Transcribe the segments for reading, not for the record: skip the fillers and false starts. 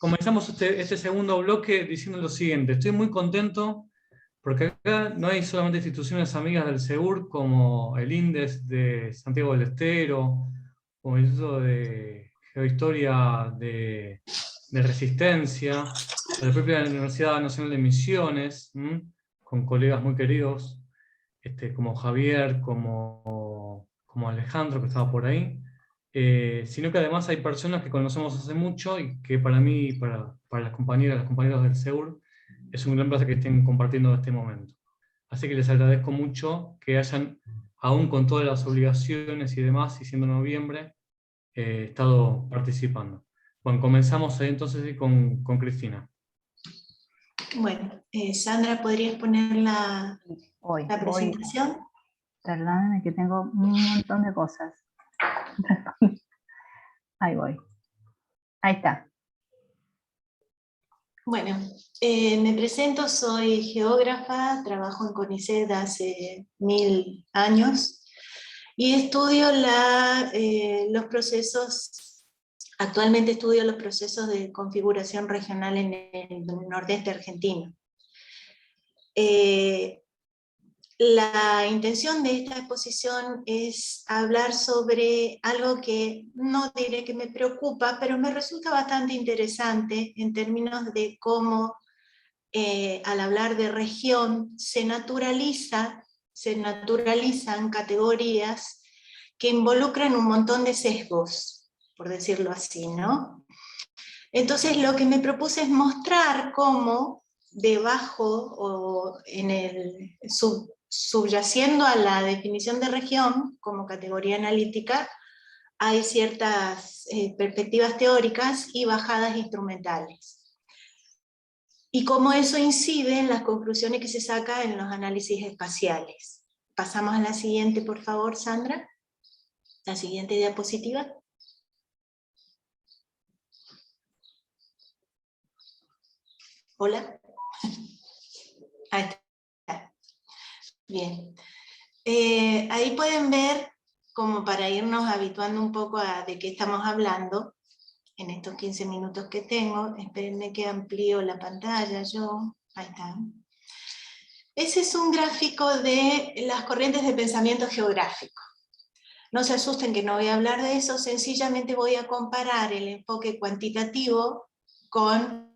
comenzamos este segundo bloque diciendo lo siguiente. Estoy muy contento porque acá no hay solamente instituciones amigas del SEUR como el INDES de Santiago del Estero o el Instituto de Geohistoria de Resistencia, o la propia Universidad Nacional de Misiones, con colegas muy queridos como Javier, como Alejandro, que estaba por ahí, sino que además hay personas que conocemos hace mucho y que para mí y para las compañeras, los compañeros del SEUR, es un gran placer que estén compartiendo este momento. Así que les agradezco mucho que hayan, aún con todas las obligaciones y demás, y siendo noviembre, estado participando. Bueno, comenzamos ahí entonces con Cristina. Bueno, Sandra, ¿podrías poner la presentación? Perdóname que tengo un montón de cosas. Ahí voy. Ahí está. Bueno, me presento, soy geógrafa, trabajo en CONICET hace 1000 años y estudio los procesos, actualmente estudio los procesos de configuración regional en el nordeste argentino. La intención de esta exposición es hablar sobre algo que no diré que me preocupa, pero me resulta bastante interesante en términos de cómo al hablar de región se naturalizan categorías que involucran un montón de sesgos, por decirlo así, ¿no? Entonces lo que me propuse es mostrar cómo debajo o en el subyaciendo a la definición de región como categoría analítica, hay ciertas perspectivas teóricas y bajadas instrumentales. Y cómo eso incide en las conclusiones que se sacan en los análisis espaciales. Pasamos a la siguiente, por favor, Sandra. La siguiente diapositiva. Hola. Ahí está. Bien. Ahí pueden ver, como para irnos habituando un poco a de qué estamos hablando, en estos 15 minutos que tengo. Espérenme que amplío la pantalla yo. Ahí está. Ese es un gráfico de las corrientes de pensamiento geográfico. No se asusten que no voy a hablar de eso, sencillamente voy a comparar el enfoque cuantitativo con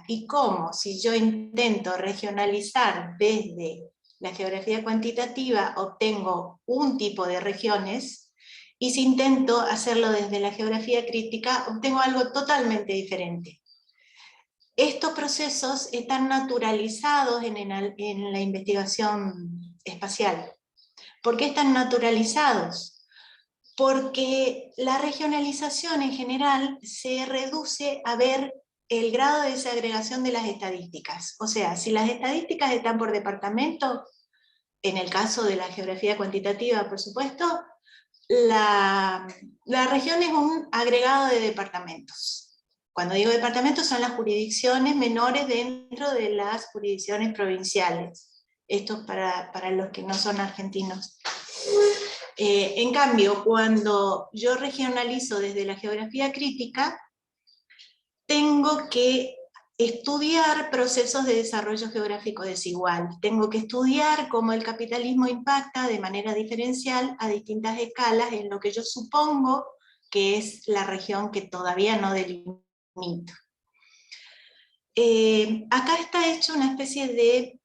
y cómo, si yo intento regionalizar desde la geografía cuantitativa, obtengo un tipo de regiones, y si intento hacerlo desde la geografía crítica, obtengo algo totalmente diferente. Estos procesos están naturalizados en la investigación espacial. ¿Por qué están naturalizados? Porque la regionalización en general se reduce a ver el grado de desagregación de las estadísticas. O sea, si las estadísticas están por departamento, en el caso de la geografía cuantitativa, por supuesto, la región es un agregado de departamentos. Cuando digo departamentos son las jurisdicciones menores dentro de las jurisdicciones provinciales. Esto es para los que no son argentinos. En cambio, cuando yo regionalizo desde la geografía crítica, tengo que estudiar procesos de desarrollo geográfico desigual. Tengo que estudiar cómo el capitalismo impacta de manera diferencial a distintas escalas en lo que yo supongo que es la región que todavía no delimito. Acá está hecho una especie de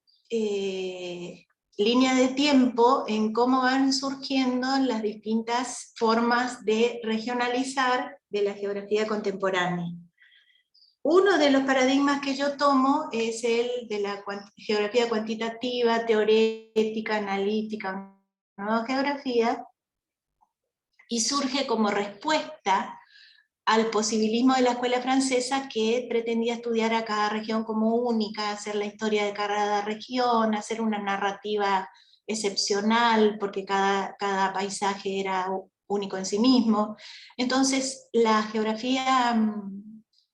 línea de tiempo en cómo van surgiendo las distintas formas de regionalizar de la geografía contemporánea. Uno de los paradigmas que yo tomo es el de la geografía cuantitativa, teorética, analítica, nueva geografía, y surge como respuesta al posibilismo de la escuela francesa, que pretendía estudiar a cada región como única, hacer la historia de cada región, hacer una narrativa excepcional, porque cada paisaje era único en sí mismo. Entonces, la geografía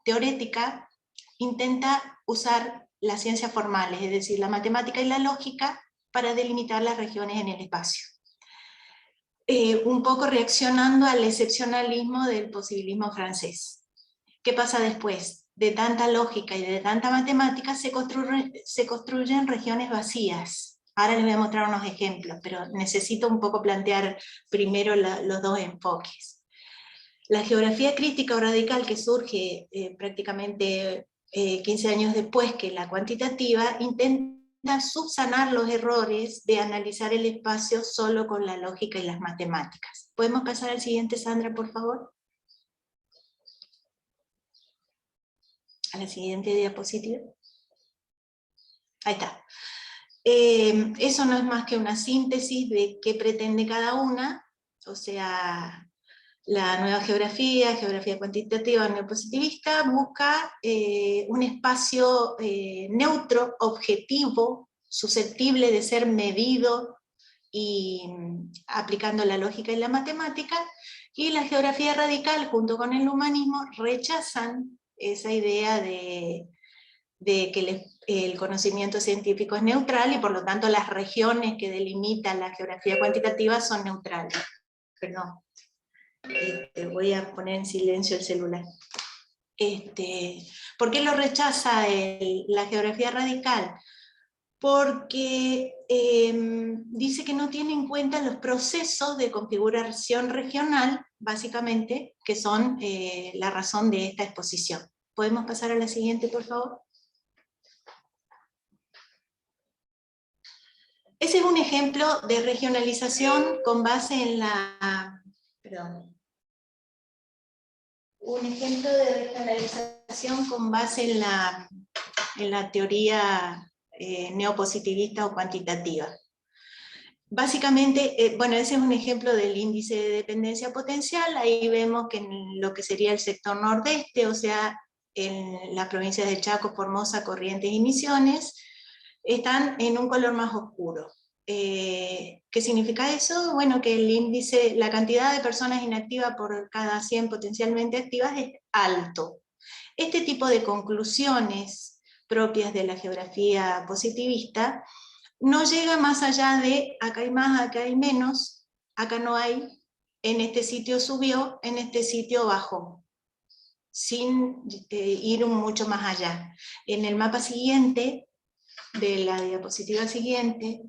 teórica intenta usar las ciencias formales, es decir, la matemática y la lógica, para delimitar las regiones en el espacio. un poco reaccionando al excepcionalismo del posibilismo francés. ¿Qué pasa después? De tanta lógica y de tanta matemática se construyen regiones vacías. Ahora les voy a mostrar unos ejemplos, pero necesito un poco plantear primero los dos enfoques. La geografía crítica o radical, que surge prácticamente 15 años después que la cuantitativa, intenta subsanar los errores de analizar el espacio solo con la lógica y las matemáticas. ¿Podemos pasar al siguiente, Sandra, por favor? A la siguiente diapositiva. Ahí está. Eso no es más que una síntesis de qué pretende cada una, o sea, la nueva geografía cuantitativa neopositivista, busca un espacio neutro, objetivo, susceptible de ser medido y aplicando la lógica y la matemática, y la geografía radical junto con el humanismo rechazan esa idea de que el conocimiento científico es neutral y por lo tanto las regiones que delimitan la geografía cuantitativa son neutrales. Perdón. Voy a poner en silencio el celular. ¿Por qué lo rechaza la geografía radical? Porque dice que no tiene en cuenta los procesos de configuración regional, básicamente, que son la razón de esta exposición. ¿Podemos pasar a la siguiente, por favor? Ese es un ejemplo de regionalización con base en la... Perdón. Un ejemplo de regionalización con base en la teoría neopositivista o cuantitativa. Básicamente, bueno, ese es un ejemplo del índice de dependencia potencial. Ahí vemos que en lo que sería el sector nordeste, o sea, en las provincias de Chaco, Formosa, Corrientes y Misiones, están en un color más oscuro. ¿Qué significa eso? Bueno, que el índice, la cantidad de personas inactivas por cada 100 potencialmente activas es alto. Este tipo de conclusiones propias de la geografía positivista no llega más allá de acá hay más, acá hay menos, acá no hay, en este sitio subió, en este sitio bajó, sin ir mucho más allá. En el mapa siguiente, de la diapositiva siguiente,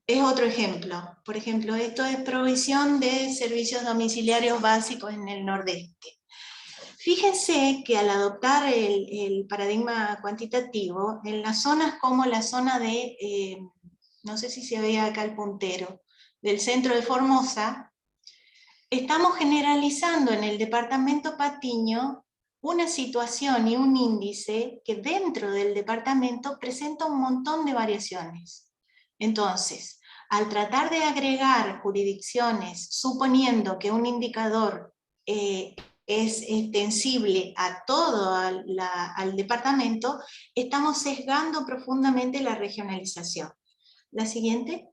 es otro ejemplo. Por ejemplo, esto es provisión de servicios domiciliarios básicos en el nordeste. Fíjense que al adoptar el paradigma cuantitativo, en las zonas como la zona de, no sé si se ve acá el puntero, del centro de Formosa, estamos generalizando en el departamento Patiño una situación y un índice que dentro del departamento presenta un montón de variaciones. Entonces, al tratar de agregar jurisdicciones, suponiendo que un indicador es extensible a todo al departamento, estamos sesgando profundamente la regionalización. La siguiente.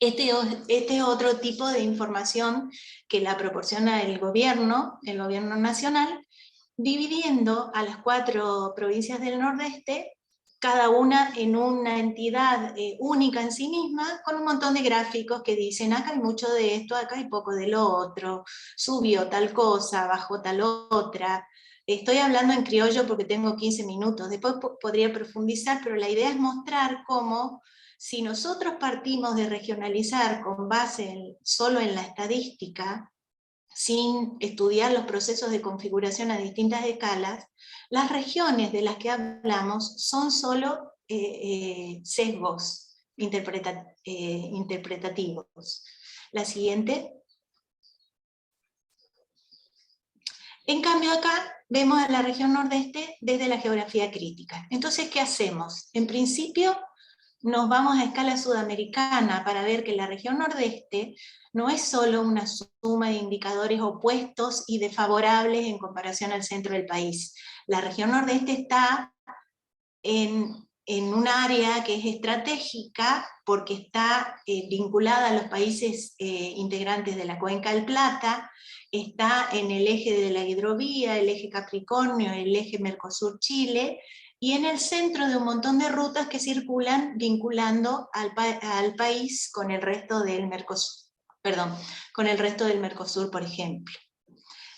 Este es otro tipo de información que la proporciona el gobierno nacional, dividiendo a las 4 provincias del nordeste, cada una en una entidad única en sí misma, con un montón de gráficos que dicen acá hay mucho de esto, acá hay poco de lo otro, subió tal cosa, bajó tal otra. Estoy hablando en criollo porque tengo 15 minutos, después podría profundizar, pero la idea es mostrar cómo si nosotros partimos de regionalizar con base solo en la estadística, sin estudiar los procesos de configuración a distintas escalas, las regiones de las que hablamos son solo sesgos interpretativos. La siguiente. En cambio acá vemos a la región nordeste desde la geografía crítica. Entonces, ¿qué hacemos? En principio, nos vamos a escala sudamericana para ver que la región nordeste no es solo una suma de indicadores opuestos y desfavorables en comparación al centro del país. La región nordeste está en un área que es estratégica porque está vinculada a los países integrantes de la Cuenca del Plata, está en el eje de la hidrovía, el eje Capricornio, el eje Mercosur-Chile, y en el centro de un montón de rutas que circulan vinculando al país con el resto del Mercosur, con el resto del Mercosur, por ejemplo.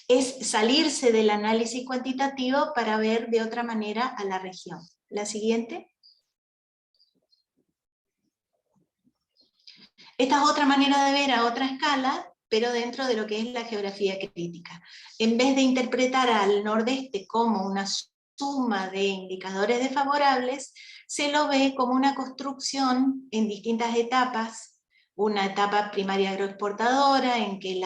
Es salirse del análisis cuantitativo para ver de otra manera a la región. La siguiente. Esta es otra manera de ver a otra escala, pero dentro de lo que es la geografía crítica. En vez de interpretar al nordeste como una suma de indicadores desfavorables, se lo ve como una construcción en distintas etapas, una etapa primaria agroexportadora en que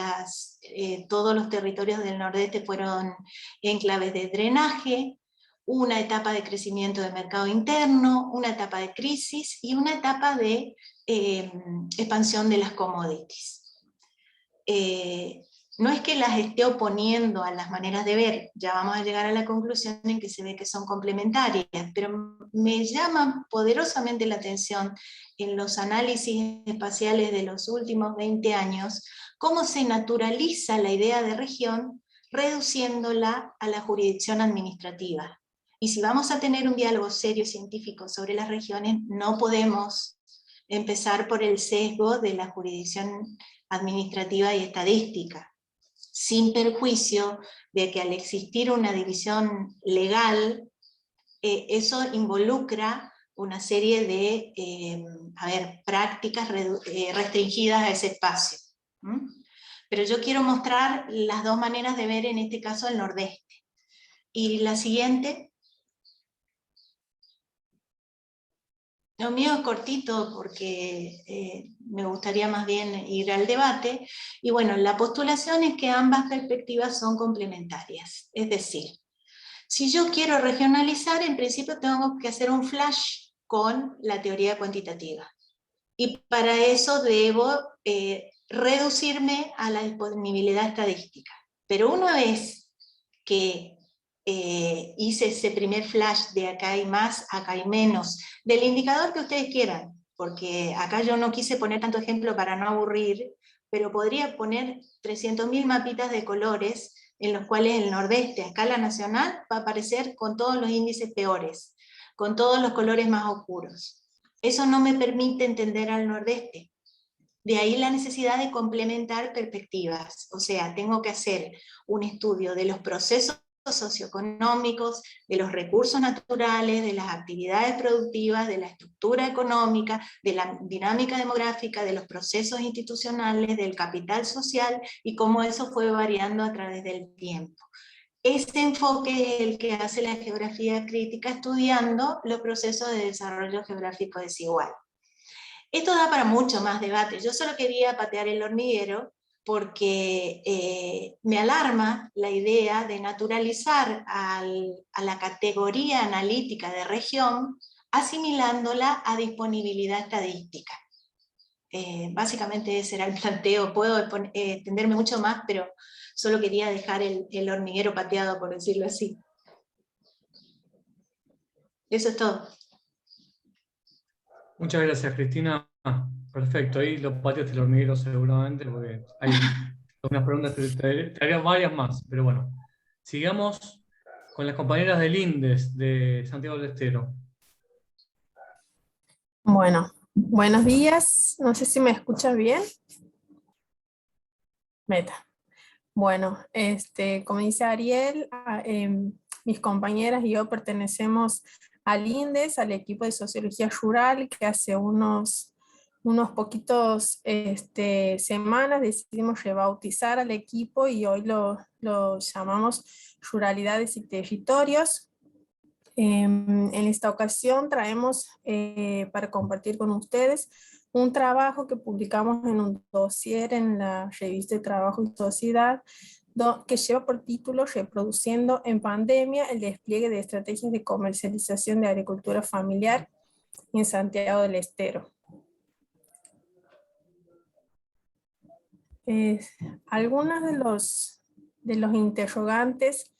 todos los territorios del nordeste fueron enclaves de drenaje, una etapa de crecimiento del mercado interno, una etapa de crisis y una etapa de expansión de las commodities. No es que las esté oponiendo a las maneras de ver, ya vamos a llegar a la conclusión en que se ve que son complementarias, pero me llama poderosamente la atención en los análisis espaciales de los últimos 20 años, cómo se naturaliza la idea de región reduciéndola a la jurisdicción administrativa. Y si vamos a tener un diálogo serio científico sobre las regiones, no podemos empezar por el sesgo de la jurisdicción administrativa y estadística, sin perjuicio de que al existir una división legal, eso involucra una serie de prácticas restringidas a ese espacio. Pero yo quiero mostrar las dos maneras de ver en este caso el nordeste. Y la siguiente. Lo mío es cortito porque me gustaría más bien ir al debate, y bueno, la postulación es que ambas perspectivas son complementarias, es decir, si yo quiero regionalizar, en principio tengo que hacer un flash con la teoría cuantitativa, y para eso debo reducirme a la disponibilidad estadística, pero una vez que hice ese primer flash de acá hay más, acá hay menos, del indicador que ustedes quieran, porque acá yo no quise poner tanto ejemplo para no aburrir, pero podría poner 300.000 mapitas de colores en los cuales el nordeste a escala nacional va a aparecer con todos los índices peores, con todos los colores más oscuros. Eso no me permite entender al nordeste. De ahí la necesidad de complementar perspectivas, o sea, tengo que hacer un estudio de los procesos socioeconómicos, de los recursos naturales, de las actividades productivas, de la estructura económica, de la dinámica demográfica, de los procesos institucionales, del capital social y cómo eso fue variando a través del tiempo. Este enfoque es el que hace la geografía crítica estudiando los procesos de desarrollo geográfico desigual. Esto da para mucho más debate. Yo solo quería patear el hormiguero porque me alarma la idea de naturalizar a la categoría analítica de región, asimilándola a disponibilidad estadística. Básicamente ese era el planteo. Puedo extenderme mucho más, pero solo quería dejar el hormiguero pateado, por decirlo así. Eso es todo. Muchas gracias, Cristina. Perfecto, ahí lo pateaste el hormiguero seguramente, porque hay unas preguntas, te haría varias más, pero bueno. Sigamos con las compañeras del INDES de Santiago del Estero. Bueno, buenos días. No sé si me escuchas bien. Meta. Bueno, como dice Ariel, mis compañeras y yo pertenecemos al INDES, al equipo de Sociología Rural, que hace unos poquitos semanas decidimos rebautizar al equipo y hoy lo llamamos Ruralidades y Territorios. En esta ocasión traemos para compartir con ustedes un trabajo que publicamos en un dossier en la revista de Trabajo y Sociedad, que lleva por título Reproduciendo en pandemia el despliegue de estrategias de comercialización de agricultura familiar en Santiago del Estero. Algunos de los interrogantes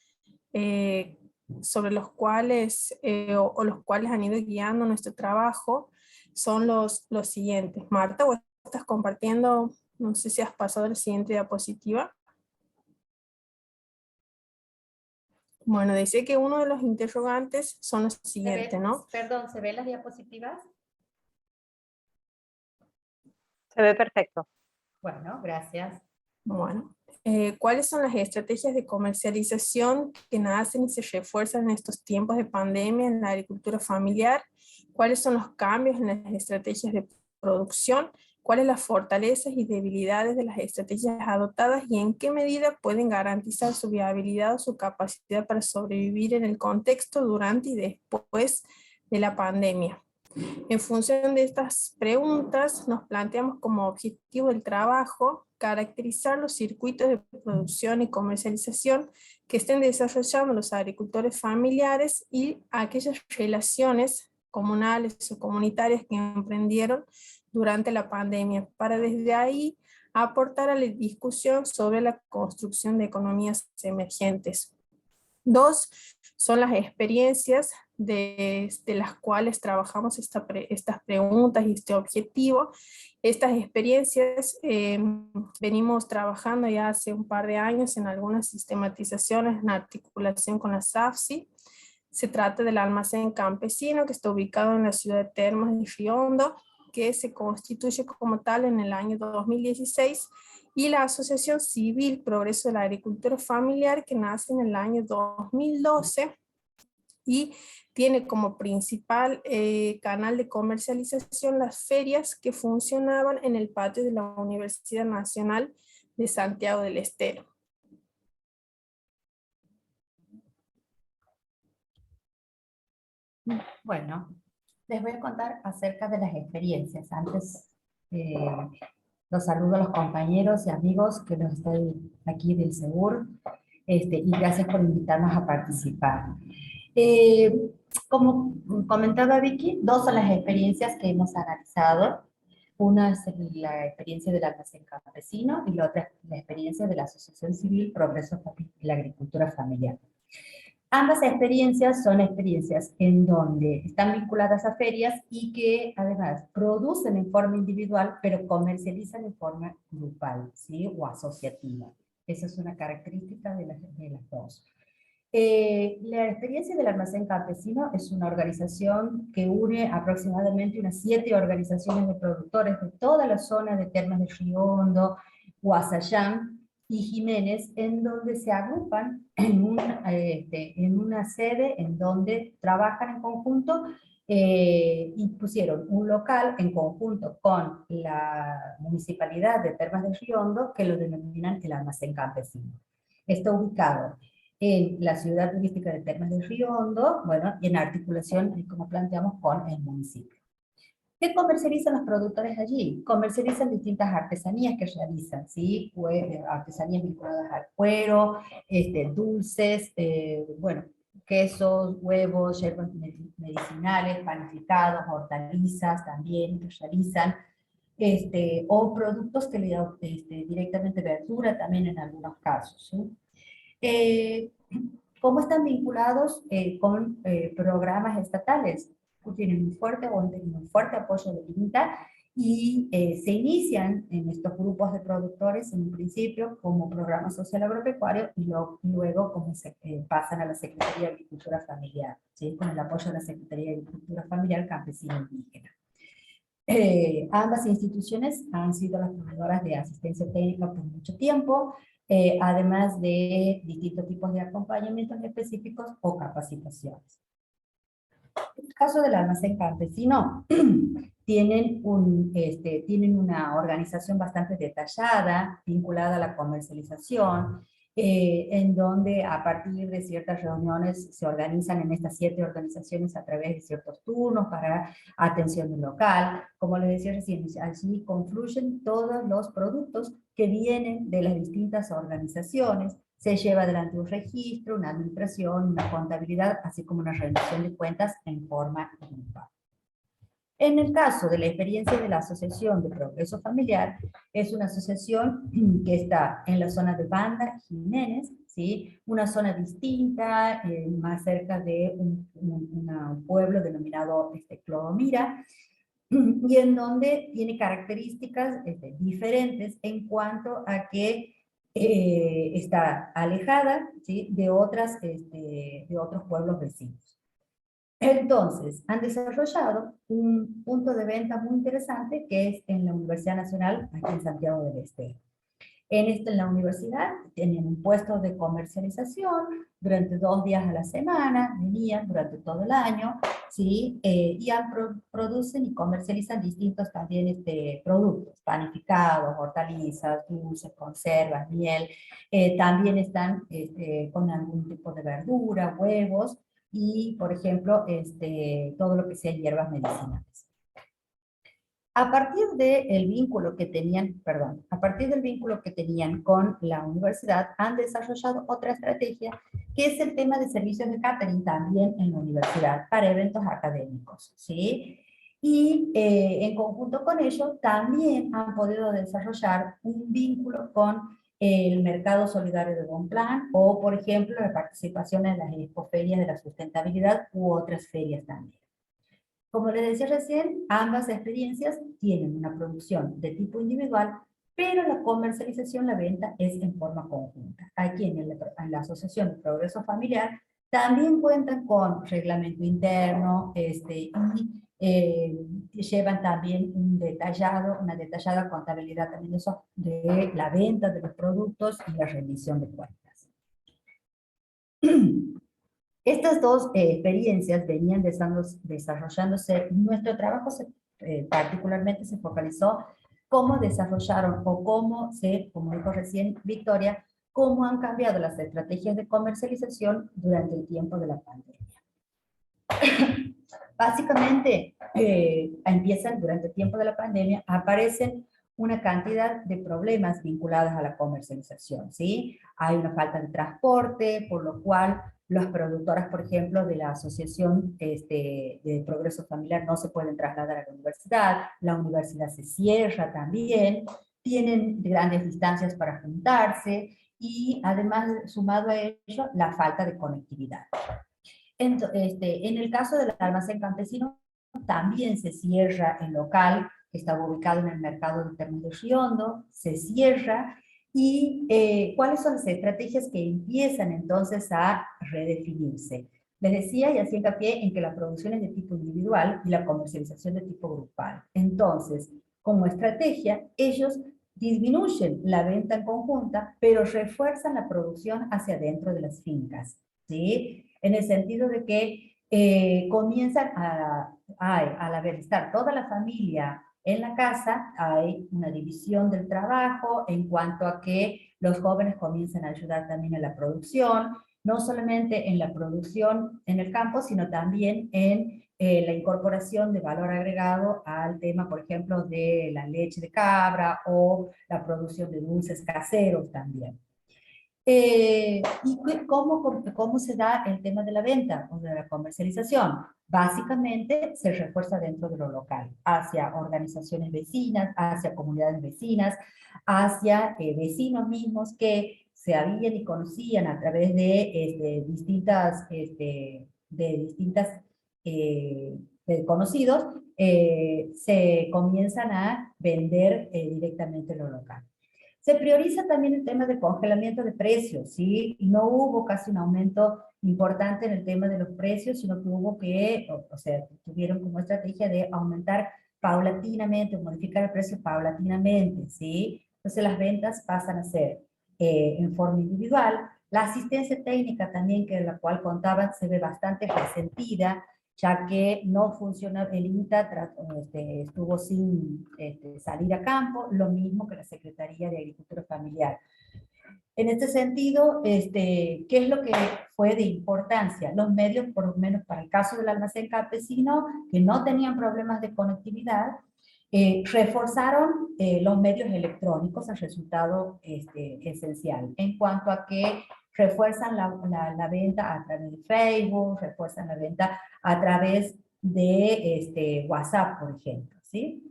sobre los cuales o los cuales han ido guiando nuestro trabajo son los siguientes. Marta, ¿vos estás compartiendo? No sé si has pasado a la siguiente diapositiva. Bueno, dice que uno de los interrogantes son los siguientes, ¿no? Perdón, ¿se ven las diapositivas? Se ve perfecto. Bueno, gracias. Bueno, ¿cuáles son las estrategias de comercialización que nacen y se refuerzan en estos tiempos de pandemia en la agricultura familiar? ¿Cuáles son los cambios en las estrategias de producción? ¿Cuáles las fortalezas y debilidades de las estrategias adoptadas y en qué medida pueden garantizar su viabilidad o su capacidad para sobrevivir en el contexto durante y después de la pandemia? En función de estas preguntas, nos planteamos como objetivo del trabajo caracterizar los circuitos de producción y comercialización que estén desarrollando los agricultores familiares y aquellas relaciones comunales o comunitarias que emprendieron durante la pandemia, para desde ahí aportar a la discusión sobre la construcción de economías emergentes. 2 son las experiencias de las cuales trabajamos estas preguntas y este objetivo. Estas experiencias venimos trabajando ya hace un par de años en algunas sistematizaciones en articulación con la SAFSI. Se trata del almacén campesino que está ubicado en la ciudad de Termas de Río Hondo, que se constituye como tal en el año 2016, y la Asociación Civil Progreso de la Agricultura Familiar, que nace en el año 2012 y tiene como principal canal de comercialización las ferias que funcionaban en el patio de la Universidad Nacional de Santiago del Estero. Bueno, les voy a contar acerca de las experiencias. Antes los saludo a los compañeros y amigos que nos están aquí del SEGUR, y gracias por invitarnos a participar. Como comentaba Vicky, 2 son las experiencias que hemos analizado. Una es la experiencia del almacén campesino y la otra es la experiencia de la Asociación Civil Progreso de la Agricultura Familiar. Ambas experiencias son experiencias en donde están vinculadas a ferias y que además producen en forma individual, pero comercializan en forma grupal, ¿sí? O asociativa. Esa es una característica de las 2. La experiencia del almacén campesino es una organización que une aproximadamente unas 7 organizaciones de productores de toda la zona de Termas de Río Hondo, Guasayán y Jiménez, en donde se agrupan en una sede en donde trabajan en conjunto y pusieron un local en conjunto con la municipalidad de Termas de Río Hondo que lo denominan el almacén campesino. Está ubicado en la ciudad turística de Termas de Río Hondo, bueno, y en articulación, como planteamos, con el municipio. ¿Qué comercializan los productores allí? Comercializan distintas artesanías que realizan, ¿sí? Artesanías vinculadas al cuero, dulces, bueno, quesos, huevos, hierbas medicinales, panificados, hortalizas también que realizan, o productos que le dan directamente verdura también en algunos casos, ¿sí? ¿Cómo están vinculados con programas estatales? Tienen un fuerte apoyo del INTA y se inician en estos grupos de productores en un principio como programa social agropecuario y luego como pasan a la Secretaría de Agricultura Familiar, ¿sí? Con el apoyo de la Secretaría de Agricultura Familiar Campesina Indígena. Ambas instituciones han sido las proveedoras de asistencia técnica por mucho tiempo, además de distintos tipos de acompañamientos específicos o capacitaciones. En el caso del almacén campesino, tienen una organización bastante detallada, vinculada a la comercialización, en donde a partir de ciertas reuniones se organizan en estas 7 organizaciones a través de ciertos turnos para atención local. Como les decía recién, allí confluyen todos los productos que vienen de las distintas organizaciones. Se lleva adelante un registro, una administración, una contabilidad, así como una rendición de cuentas en forma grupal. En el caso de la experiencia de la Asociación de Progreso Familiar, es una asociación que está en la zona de Banda, Jiménez, ¿sí? Una zona distinta, más cerca de un pueblo denominado Clodomira, y en donde tiene características diferentes en cuanto a que está alejada, ¿sí?, de otros pueblos vecinos. Entonces, han desarrollado un punto de venta muy interesante que es en la Universidad Nacional, aquí en Santiago del Estero. En la universidad tenían un puesto de comercialización durante 2 días a la semana, venían durante todo el año, ¿sí? Y producen y comercializan distintos también productos, panificados, hortalizas, dulces, conservas, miel. También están con algún tipo de verdura, huevos y, por ejemplo, todo lo que sea hierbas medicinales. A partir del vínculo que tenían, a partir del vínculo que tenían con la universidad, han desarrollado otra estrategia, que es el tema de servicios de catering también en la universidad, para eventos académicos, ¿sí? Y en conjunto con ello, también han podido desarrollar un vínculo con el mercado solidario de Bonplan, o por ejemplo, la participación en las expoferias de la sustentabilidad u otras ferias también. Como les decía recién, ambas experiencias tienen una producción de tipo individual, pero la comercialización, la venta, es en forma conjunta. Aquí en la Asociación de Progreso Familiar también cuentan con reglamento interno y llevan también una detallada contabilidad también de la venta de los productos y la rendición de cuentas. Estas dos experiencias venían desarrollándose. Nuestro trabajo particularmente se focalizó cómo desarrollaron o como dijo recién Victoria, cómo han cambiado las estrategias de comercialización durante el tiempo de la pandemia. Básicamente, empiezan durante el tiempo de la pandemia, aparecen una cantidad de problemas vinculados a la comercialización, ¿sí? Hay una falta de transporte, por lo cual las productoras, por ejemplo, de la Asociación de Progreso Familiar no se pueden trasladar a la universidad se cierra también, tienen grandes distancias para juntarse y además, sumado a ello, la falta de conectividad. En el caso del almacén campesino, también se cierra el local que estaba ubicado en el mercado de Termas de Riondo, se cierra. ¿Y cuáles son las estrategias que empiezan entonces a redefinirse? Les decía y hacía hincapié en que la producción es de tipo individual y la comercialización de tipo grupal. Entonces, como estrategia, ellos disminuyen la venta en conjunta, pero refuerzan la producción hacia adentro de las fincas, ¿sí? En el sentido de que comienzan al haber estar toda la familia en la casa, hay una división del trabajo en cuanto a que los jóvenes comienzan a ayudar también en la producción, no solamente en la producción en el campo, sino también en la incorporación de valor agregado al tema, por ejemplo, de la leche de cabra o la producción de dulces caseros también. ¿Y cómo se da el tema de la venta o de la comercialización? Básicamente se refuerza dentro de lo local, hacia organizaciones vecinas, hacia comunidades vecinas, hacia vecinos mismos que se habían y conocían a través de distintas conocidos, se comienzan a vender directamente lo local. Se prioriza también el tema de congelamiento de precios, ¿sí? No hubo casi un aumento importante en el tema de los precios, sino que hubo tuvieron como estrategia de aumentar paulatinamente, modificar el precio paulatinamente, ¿sí? Entonces las ventas pasan a ser en forma individual. La asistencia técnica también, que la cual contaban, se ve bastante resentida, ya que no funcionó, el INTA estuvo sin salir a campo, lo mismo que la Secretaría de Agricultura Familiar. En este sentido, ¿qué es lo que fue de importancia? Los medios, por lo menos para el caso del almacén campesino, que no tenían problemas de conectividad, reforzaron los medios electrónicos, el resultado esencial, en cuanto a que refuerzan la venta a través de Facebook, refuerzan la venta a través de WhatsApp, por ejemplo, ¿sí?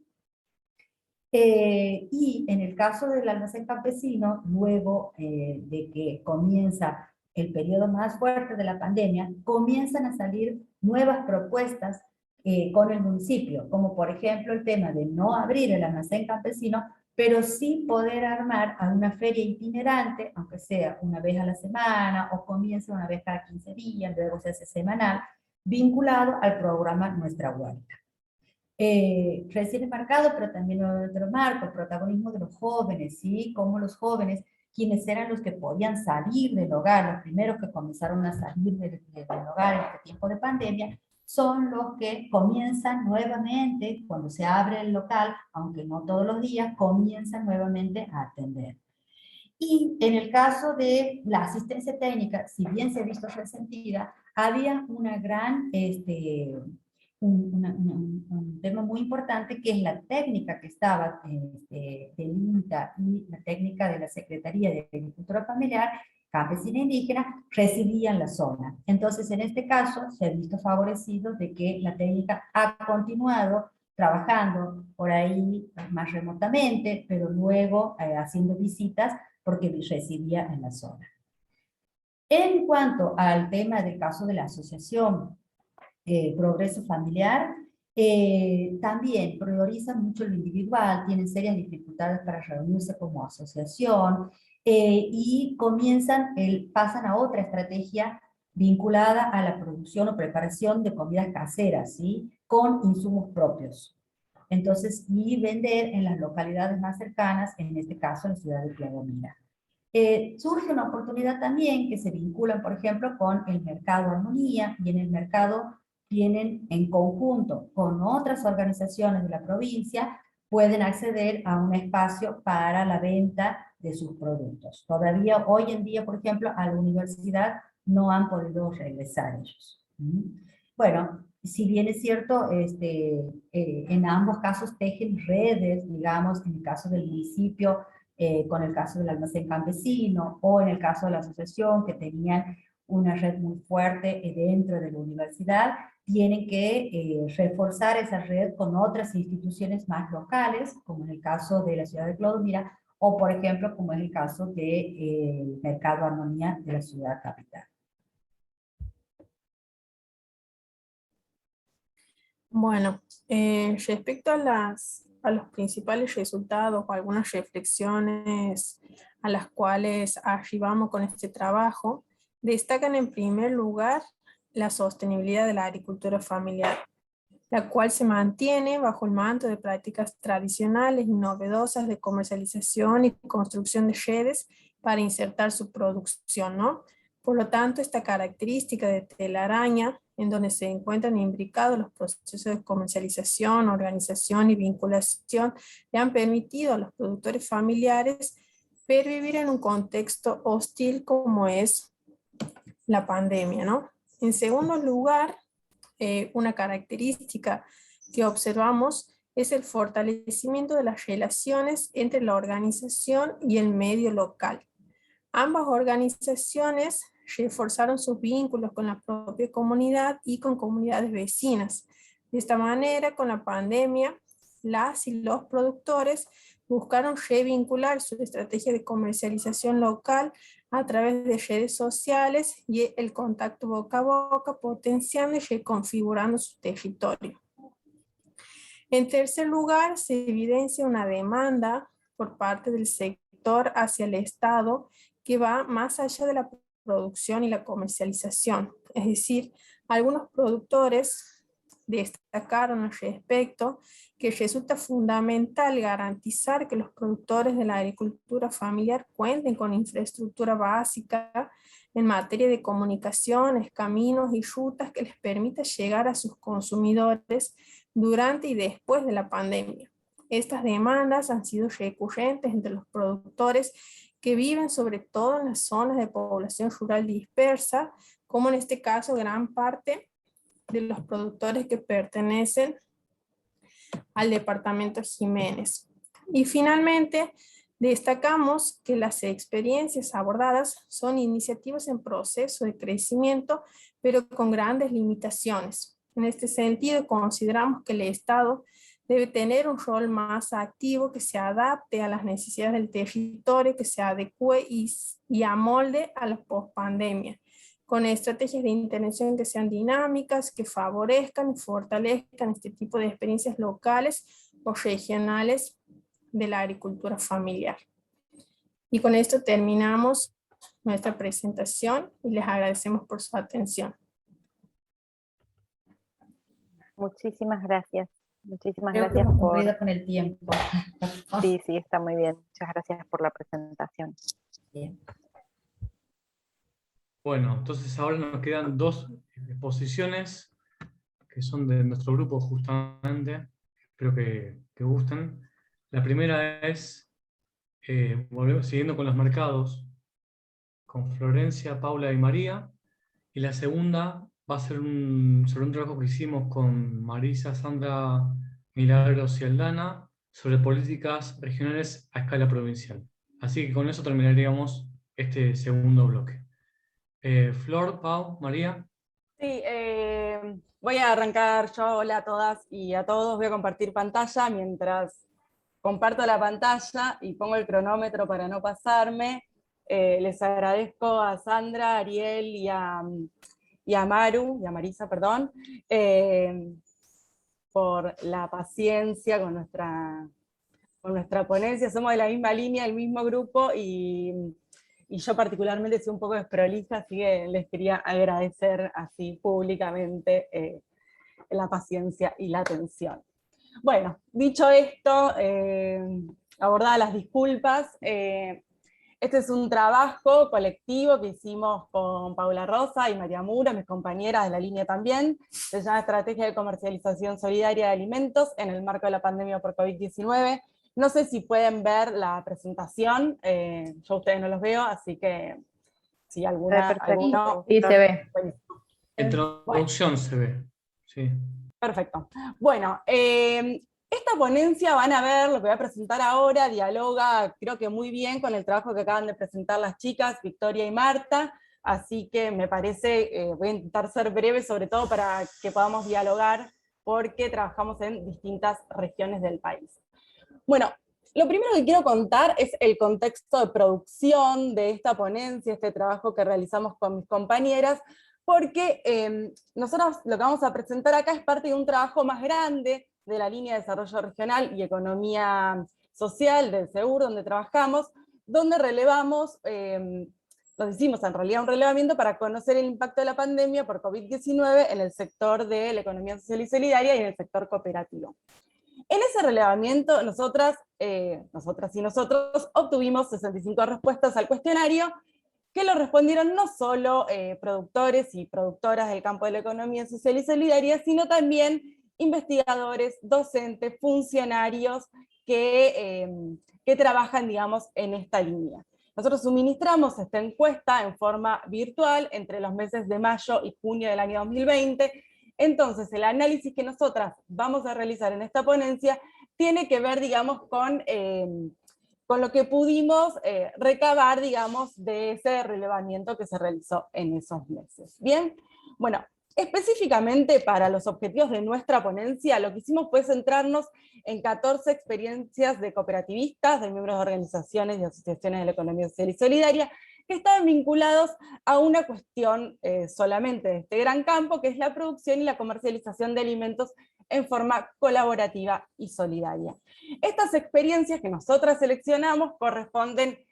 Y en el caso del almacén campesino, luego de que comienza el periodo más fuerte de la pandemia, comienzan a salir nuevas propuestas con el municipio, como por ejemplo el tema de no abrir el almacén campesino pero sí poder armar a una feria itinerante, aunque sea una vez a la semana o comience una vez cada 15 días, luego se hace semanal, vinculado al programa Nuestra Huerta. Recién marcado, pero también en otro marco, el protagonismo de los jóvenes, ¿sí? Como los jóvenes, quienes eran los que podían salir del hogar, los primeros que comenzaron a salir del hogar en este tiempo de pandemia, son los que comienzan nuevamente, cuando se abre el local, aunque no todos los días, comienzan nuevamente a atender. Y en el caso de la asistencia técnica, si bien se ha visto resentida, había una gran, un tema muy importante, que es la técnica que estaba del INTA y la técnica de la Secretaría de Agricultura Familiar, Campesina e Indígena, residían la zona. Entonces, en este caso, se ha visto favorecido de que la técnica ha continuado trabajando por ahí más remotamente, pero luego haciendo visitas porque residía en la zona. En cuanto al tema del caso de la asociación Progreso Familiar, también prioriza mucho lo individual, tienen serias dificultades para reunirse como asociación y pasan a otra estrategia vinculada a la producción o preparación de comidas caseras, ¿sí? Con insumos propios. Entonces, y vender en las localidades más cercanas, en este caso en la ciudad de Clodomira. Surge una oportunidad también que se vinculan, por ejemplo, con el mercado Armonía, y en el mercado tienen en conjunto con otras organizaciones de la provincia, pueden acceder a un espacio para la venta de sus productos. Todavía hoy en día, por ejemplo, a la universidad no han podido regresar ellos. Bueno, si bien es cierto, en ambos casos tejen redes, digamos, en el caso del municipio, con el caso del almacén campesino, o en el caso de la asociación, que tenían una red muy fuerte dentro de la universidad, tienen que reforzar esa red con otras instituciones más locales, como en el caso de la ciudad de Clodomira, o por ejemplo, como es el caso del Mercado Armonía de la ciudad capital. Bueno, respecto a los principales resultados o algunas reflexiones a las cuales arribamos con este trabajo, destacan en primer lugar la sostenibilidad de la agricultura familiar, la cual se mantiene bajo el manto de prácticas tradicionales y novedosas de comercialización y construcción de redes para insertar su producción, ¿no? Por lo tanto, esta característica de telaraña, en donde se encuentran imbricados los procesos de comercialización, organización y vinculación, le han permitido a los productores familiares pervivir en un contexto hostil como es la pandemia, ¿no? En segundo lugar, una característica que observamos es el fortalecimiento de las relaciones entre la organización y el medio local. Ambas organizaciones reforzaron sus vínculos con la propia comunidad y con comunidades vecinas. De esta manera, con la pandemia, las y los productores buscaron revincular su estrategia de comercialización local a través de redes sociales y el contacto boca a boca, potenciando y reconfigurando su territorio. En tercer lugar, se evidencia una demanda por parte del sector hacia el Estado que va más allá de la producción y la comercialización. Es decir, algunos productores destacaron al respecto que resulta fundamental garantizar que los productores de la agricultura familiar cuenten con infraestructura básica en materia de comunicaciones, caminos y rutas que les permita llegar a sus consumidores durante y después de la pandemia. Estas demandas han sido recurrentes entre los productores que viven sobre todo en las zonas de población rural dispersa, como en este caso gran parte de los productores que pertenecen al departamento Jiménez. Y finalmente, destacamos que las experiencias abordadas son iniciativas en proceso de crecimiento, pero con grandes limitaciones. En este sentido, consideramos que el Estado debe tener un rol más activo que se adapte a las necesidades del territorio, que se adecue y amolde a la pospandemia, con estrategias de intervención que sean dinámicas, que favorezcan y fortalezcan este tipo de experiencias locales o regionales de la agricultura familiar. Y con esto terminamos nuestra presentación y les agradecemos por su atención. Muchísimas gracias. Muchísimas Creo que gracias hemos por... cumplido con el tiempo. Sí, sí, está muy bien. Muchas gracias por la presentación. Bien. Bueno, entonces ahora nos quedan dos exposiciones que son de nuestro grupo justamente. Espero que gusten. La primera es, siguiendo con los mercados, con Florencia, Paula y María. Y la segunda va a ser sobre un trabajo que hicimos con Marisa, Sandra, Milagros y Aldana sobre políticas regionales a escala provincial. Así que con eso terminaríamos este segundo bloque. Flor, Pau, María. Sí, voy a arrancar yo. Hola a todas y a todos. Voy a compartir pantalla mientras comparto la pantalla y pongo el cronómetro para no pasarme. Les agradezco a Sandra, a Ariel y a Maru, y a Marisa, perdón, por la paciencia con nuestra ponencia. Somos de la misma línea, el mismo grupo, y yo particularmente soy un poco desprolija, así que les quería agradecer así públicamente la paciencia y la atención. Bueno, dicho esto, abordadas las disculpas, este es un trabajo colectivo que hicimos con Paula Rosa y María Mura, mis compañeras de la línea también. Se llama Estrategia de Comercialización Solidaria de Alimentos en el marco de la pandemia por COVID-19. No sé si pueden ver la presentación, yo a ustedes no los veo, así que si alguno... Sí, se ve. Buenísimo. Introducción se ve. Sí. Perfecto. Bueno, esta ponencia, van a ver, lo que voy a presentar ahora, dialoga creo que muy bien con el trabajo que acaban de presentar las chicas, Victoria y Marta, así que me parece, voy a intentar ser breve, sobre todo para que podamos dialogar, porque trabajamos en distintas regiones del país. Bueno, lo primero que quiero contar es el contexto de producción de esta ponencia, este trabajo que realizamos con mis compañeras, porque nosotros lo que vamos a presentar acá es parte de un trabajo más grande de la línea de desarrollo regional y economía social del SEUR, donde trabajamos, donde relevamos, nos hicimos en realidad un relevamiento para conocer el impacto de la pandemia por COVID-19 en el sector de la economía social y solidaria y en el sector cooperativo. En ese relevamiento, nosotras y nosotros obtuvimos 65 respuestas al cuestionario, que lo respondieron no solo productores y productoras del campo de la economía social y solidaria, sino también investigadores, docentes, funcionarios que trabajan, digamos, en esta línea. Nosotros suministramos esta encuesta en forma virtual entre los meses de mayo y junio del año 2020, entonces el análisis que nosotras vamos a realizar en esta ponencia tiene que ver, digamos, con lo que pudimos recabar, digamos, de ese relevamiento que se realizó en esos meses. Bien, bueno, específicamente para los objetivos de nuestra ponencia, lo que hicimos fue centrarnos en 14 experiencias de cooperativistas, de miembros de organizaciones y asociaciones de la economía social y solidaria, que estaban vinculados a una cuestión solamente de este gran campo, que es la producción y la comercialización de alimentos en forma colaborativa y solidaria. Estas experiencias que nosotras seleccionamos corresponden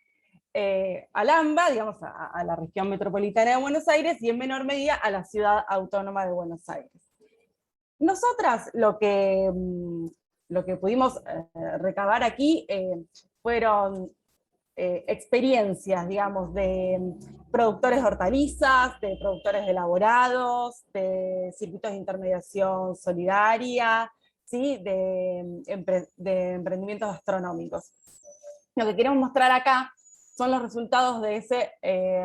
al AMBA, digamos, a la región metropolitana de Buenos Aires, y en menor medida a la ciudad autónoma de Buenos Aires. Nosotras lo que pudimos recabar aquí fueron experiencias, digamos, de productores de hortalizas, de productores de elaborados, de circuitos de intermediación solidaria, ¿sí? de emprendimientos gastronómicos. Lo que queremos mostrar acá son los resultados de ese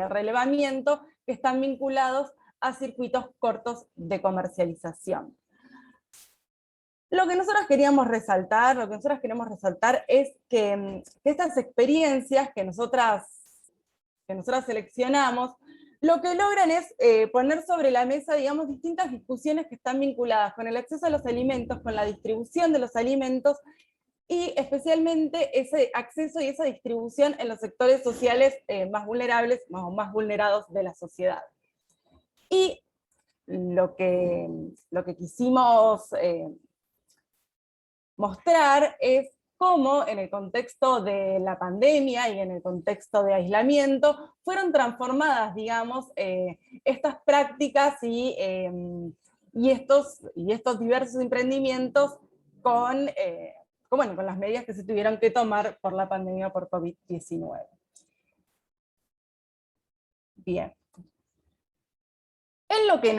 relevamiento que están vinculados a circuitos cortos de comercialización. Lo que nosotros queríamos resaltar, es que estas experiencias que nosotras seleccionamos, lo que logran es poner sobre la mesa, digamos, distintas discusiones que están vinculadas con el acceso a los alimentos, con la distribución de los alimentos, y especialmente ese acceso y esa distribución en los sectores sociales más vulnerables, más vulnerados de la sociedad. Y lo que quisimos mostrar es cómo en el contexto de la pandemia y en el contexto de aislamiento fueron transformadas, digamos, estas prácticas y estos diversos emprendimientos con las medidas que se tuvieron que tomar por la pandemia por COVID-19. Bien. En lo que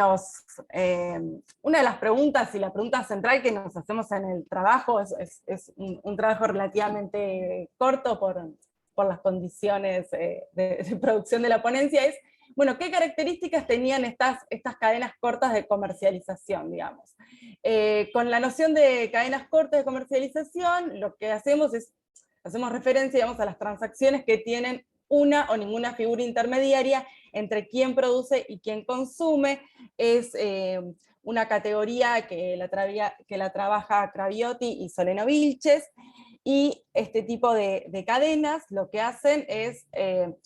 una de las preguntas y la pregunta central que nos hacemos en el trabajo, es un trabajo relativamente corto por las condiciones de producción de la ponencia, es, bueno, ¿qué características tenían estas cadenas cortas de comercialización, digamos? Con la noción de cadenas cortas de comercialización, lo que hacemos referencia, digamos, a las transacciones que tienen una o ninguna figura intermediaria entre quien produce y quien consume. Es una categoría que la trabaja Craviotti y Soleno Vilches, y este tipo de cadenas lo que hacen es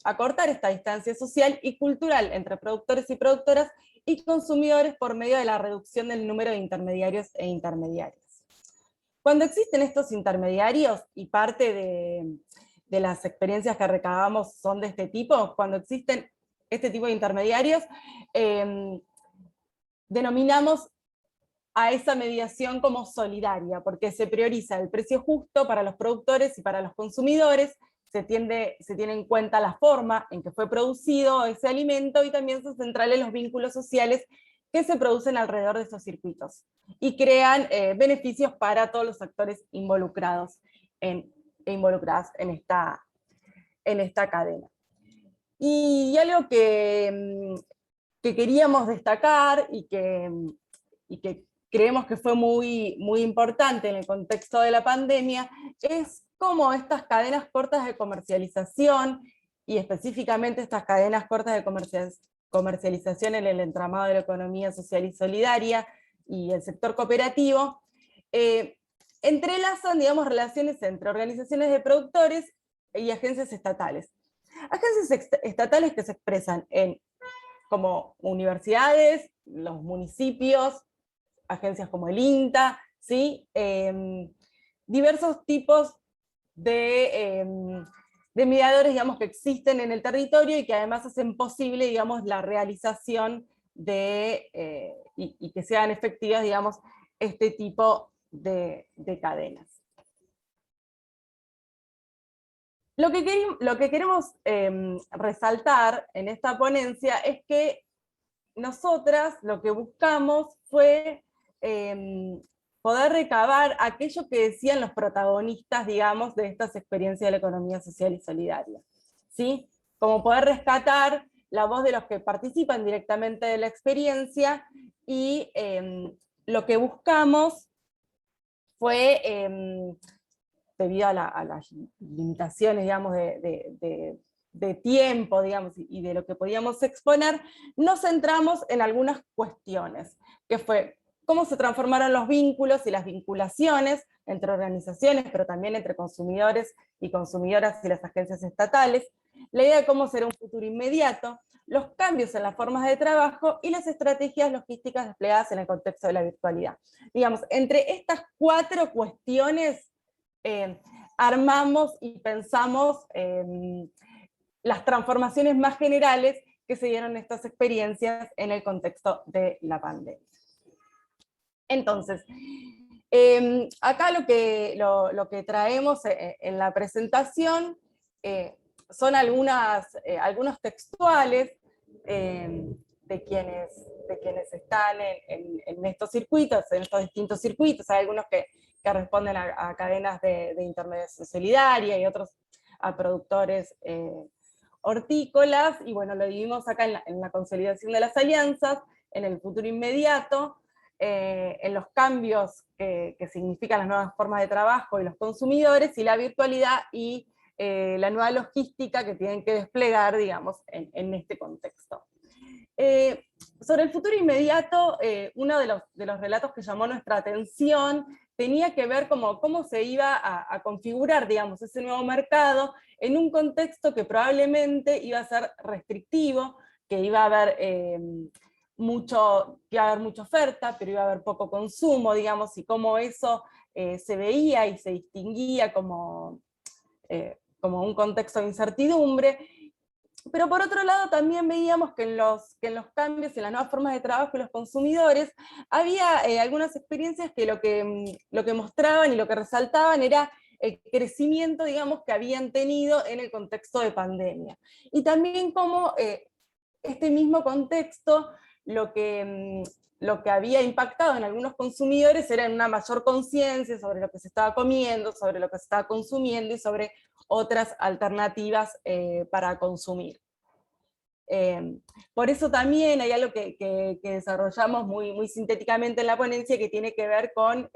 acortar esta distancia social y cultural entre productores y productoras y consumidores por medio de la reducción del número de intermediarios e intermediarias. Cuando existen estos intermediarios, y parte de las experiencias que recabamos son de este tipo, cuando existen este tipo de intermediarios, denominamos a esa mediación como solidaria, porque se prioriza el precio justo para los productores y para los consumidores, se tiene en cuenta la forma en que fue producido ese alimento, y también son centrales los vínculos sociales que se producen alrededor de estos circuitos, y crean beneficios para todos los actores involucradas en esta cadena. Y algo que queríamos destacar y que creemos que fue muy, muy importante en el contexto de la pandemia, es cómo estas cadenas cortas de comercialización, y específicamente estas cadenas cortas de comercialización en el entramado de la economía social y solidaria y el sector cooperativo, entrelazan, digamos, relaciones entre organizaciones de productores y agencias estatales. Agencias estatales que se expresan como universidades, los municipios, agencias como el INTA, ¿sí? Diversos tipos de mediadores, digamos, que existen en el territorio y que además hacen posible, digamos, la realización y que sean efectivas, digamos, este tipo de cadenas. Lo que queremos resaltar en esta ponencia es que nosotras lo que buscamos fue poder recabar aquello que decían los protagonistas, digamos, de estas experiencias de la economía social y solidaria, ¿sí? Como poder rescatar la voz de los que participan directamente de la experiencia, y lo que buscamos fue, debido a las limitaciones, digamos, de tiempo, digamos, y de lo que podíamos exponer, nos centramos en algunas cuestiones, que fue cómo se transformaron los vínculos y las vinculaciones entre organizaciones, pero también entre consumidores y consumidoras y las agencias estatales, la idea de cómo será un futuro inmediato, los cambios en las formas de trabajo y las estrategias logísticas desplegadas en el contexto de la virtualidad. Digamos, entre estas 4 cuestiones armamos y pensamos las transformaciones más generales que se dieron en estas experiencias en el contexto de la pandemia. Entonces, acá lo que traemos en la presentación son algunos textuales de quienes están en estos circuitos, en estos distintos circuitos. Hay algunos que responden a cadenas de intermediación solidaria y otros a productores hortícolas, y bueno, lo dividimos acá en la consolidación de las alianzas, en el futuro inmediato, en los cambios que significan las nuevas formas de trabajo y los consumidores, y la virtualidad y la nueva logística que tienen que desplegar, digamos, en este contexto. Sobre el futuro inmediato, uno de los relatos que llamó nuestra atención tenía que ver cómo se iba a configurar, digamos, ese nuevo mercado en un contexto que probablemente iba a ser restrictivo, que iba a haber mucha oferta, pero iba a haber poco consumo, digamos, y cómo eso se veía y se distinguía como un contexto de incertidumbre. Pero por otro lado también veíamos que en los cambios, en las nuevas formas de trabajo de los consumidores, había algunas experiencias que lo que mostraban y lo que resaltaban era el crecimiento, digamos, que habían tenido en el contexto de pandemia. Y también cómo este mismo contexto lo que había impactado en algunos consumidores era una mayor conciencia sobre lo que se estaba comiendo, sobre lo que se estaba consumiendo y sobre otras alternativas para consumir. Por eso también hay algo que desarrollamos muy sintéticamente en la ponencia, que tiene que ver con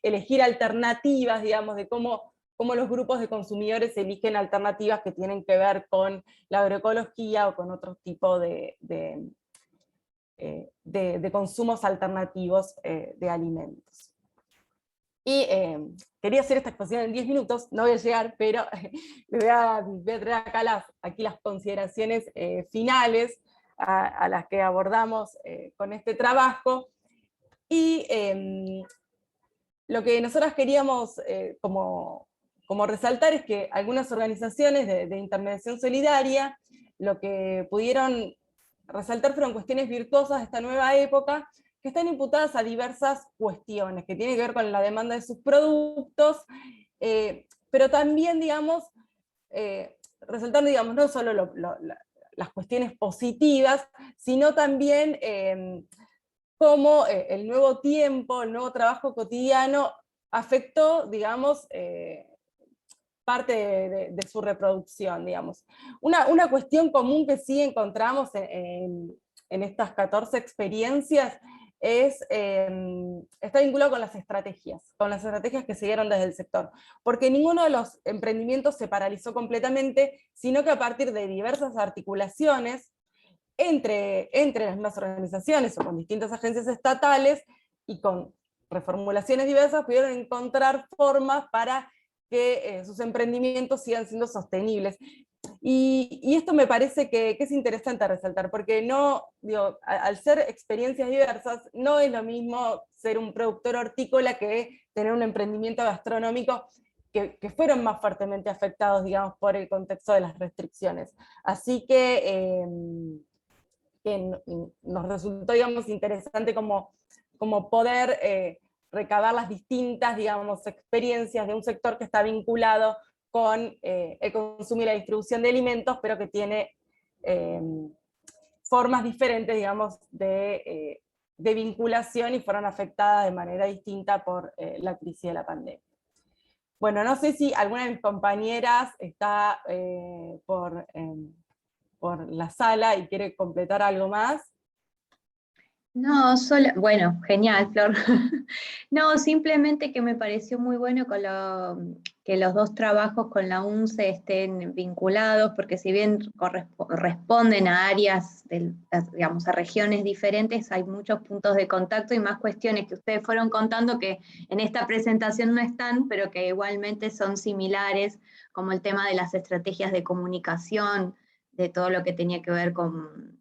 elegir alternativas, digamos, de cómo los grupos de consumidores eligen alternativas que tienen que ver con la agroecología o con otro tipo de consumos alternativos de alimentos. Y quería hacer esta exposición en 10 minutos, no voy a llegar, pero voy a traer acá las consideraciones finales a las que abordamos con este trabajo. Y lo que nosotros queríamos como resaltar es que algunas organizaciones de intermediación solidaria lo que pudieron resaltar fueron cuestiones virtuosas de esta nueva época, que están imputadas a diversas cuestiones, que tienen que ver con la demanda de sus productos, pero también, digamos, resaltando, digamos, no solo las cuestiones positivas, sino también cómo el nuevo tiempo, el nuevo trabajo cotidiano afectó, digamos, parte de su reproducción, digamos. Una cuestión común que sí encontramos en estas 14 experiencias está vinculado con las estrategias que se dieron desde el sector, porque ninguno de los emprendimientos se paralizó completamente, sino que a partir de diversas articulaciones entre las mismas organizaciones o con distintas agencias estatales y con reformulaciones diversas, pudieron encontrar formas para que sus emprendimientos sigan siendo sostenibles. Y esto me parece que es interesante resaltar, porque no, digo, al ser experiencias diversas, no es lo mismo ser un productor hortícola que tener un emprendimiento gastronómico que fueron más fuertemente afectados, digamos, por el contexto de las restricciones. Así que nos resultó, digamos, interesante como poder recabar las distintas, digamos, experiencias de un sector que está vinculado con el consumo y la distribución de alimentos, pero que tiene formas diferentes, digamos, de vinculación y fueron afectadas de manera distinta por la crisis de la pandemia. Bueno, no sé si alguna de mis compañeras está por la sala y quiere completar algo más. No, bueno, genial, Flor. No, simplemente que me pareció muy bueno que los dos trabajos con la UNCE estén vinculados, porque si bien responden a áreas, digamos, a regiones diferentes, hay muchos puntos de contacto y más cuestiones que ustedes fueron contando que en esta presentación no están, pero que igualmente son similares, como el tema de las estrategias de comunicación, de todo lo que tenía que ver con,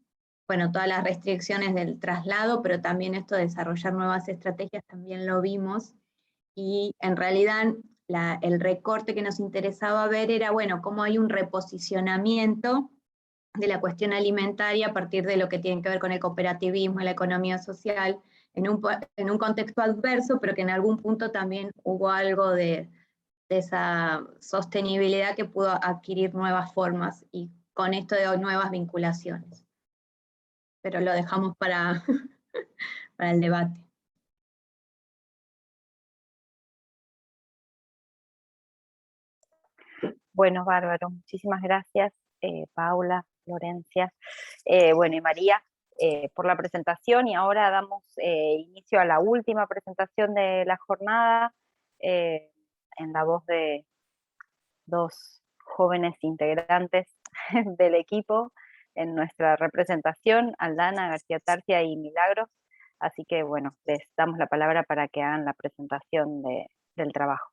bueno, todas las restricciones del traslado, pero también esto de desarrollar nuevas estrategias también lo vimos, y en realidad el recorte que nos interesaba ver era, bueno, cómo hay un reposicionamiento de la cuestión alimentaria a partir de lo que tiene que ver con el cooperativismo, la economía social, en un contexto adverso, pero que en algún punto también hubo algo de esa sostenibilidad que pudo adquirir nuevas formas, y con esto de nuevas vinculaciones. Pero lo dejamos para el debate. Bueno, bárbaro. Muchísimas gracias, Paula, Florencia, bueno, y María, por la presentación. Y ahora damos inicio a la última presentación de la jornada, en la voz de dos jóvenes integrantes del equipo en nuestra representación, Aldana García Tarcia y Milagros. Así que, bueno, les damos la palabra para que hagan la presentación del trabajo.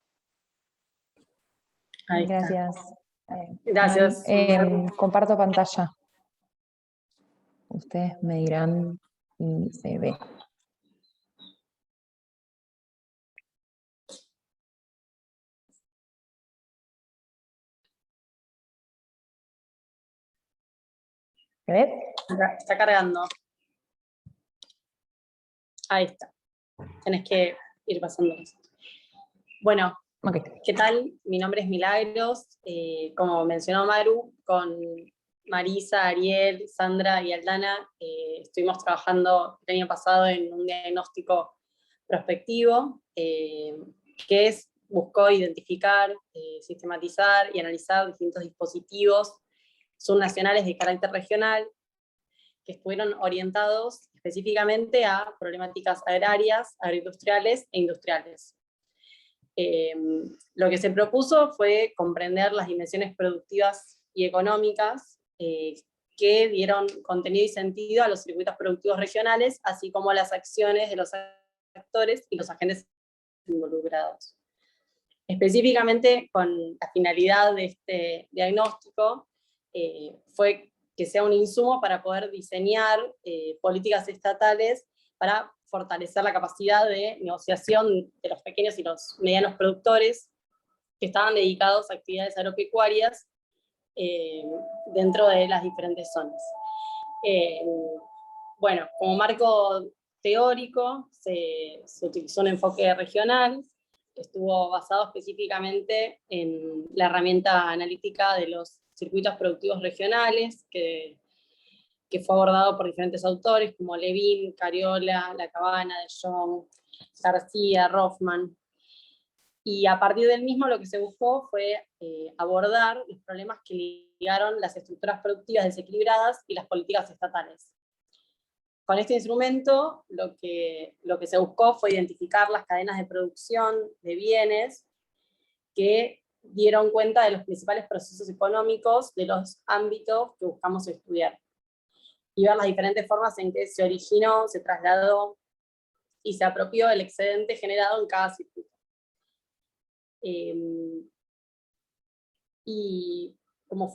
Gracias. Gracias. Comparto pantalla. Ustedes me dirán si se ve. ¿Ves? Está cargando. Ahí está. Tenés que ir pasando. Bueno, Ok. ¿qué tal? Mi nombre es Milagros. Como mencionó Maru, con Marisa, Ariel, Sandra y Aldana estuvimos trabajando el año pasado en un diagnóstico prospectivo que buscó identificar, sistematizar y analizar distintos dispositivos subnacionales de carácter regional que estuvieron orientados específicamente a problemáticas agrarias, agroindustriales e industriales. Lo que se propuso fue comprender las dimensiones productivas y económicas que dieron contenido y sentido a los circuitos productivos regionales, así como a las acciones de los actores y los agentes involucrados. Específicamente, con la finalidad de este diagnóstico, fue que sea un insumo para poder diseñar políticas estatales para fortalecer la capacidad de negociación de los pequeños y los medianos productores que estaban dedicados a actividades agropecuarias dentro de las diferentes zonas. Bueno, como marco teórico se utilizó un enfoque regional, estuvo basado específicamente en la herramienta analítica de los circuitos productivos regionales, que fue abordado por diferentes autores como Levin, Cariola, La Cabana, De Jong, García, Rothman. Y a partir del mismo lo que se buscó fue abordar los problemas que ligaron las estructuras productivas desequilibradas y las políticas estatales. Con este instrumento lo que se buscó fue identificar las cadenas de producción de bienes que dieron cuenta de los principales procesos económicos de los ámbitos que buscamos estudiar, y ver las diferentes formas en que se originó, se trasladó y se apropió el excedente generado en cada circuito. Y como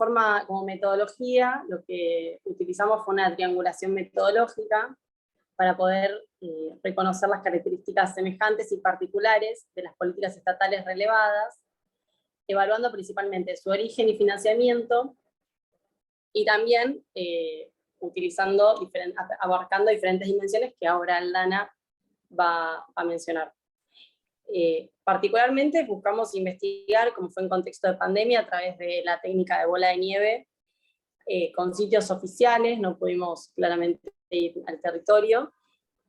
metodología, lo que utilizamos fue una triangulación metodológica para poder reconocer las características semejantes y particulares de las políticas estatales relevadas, evaluando principalmente su origen y financiamiento, y también abarcando diferentes dimensiones que ahora Aldana va a mencionar. Particularmente buscamos investigar, como fue en contexto de pandemia, a través de la técnica de bola de nieve, con sitios oficiales. No pudimos claramente ir al territorio,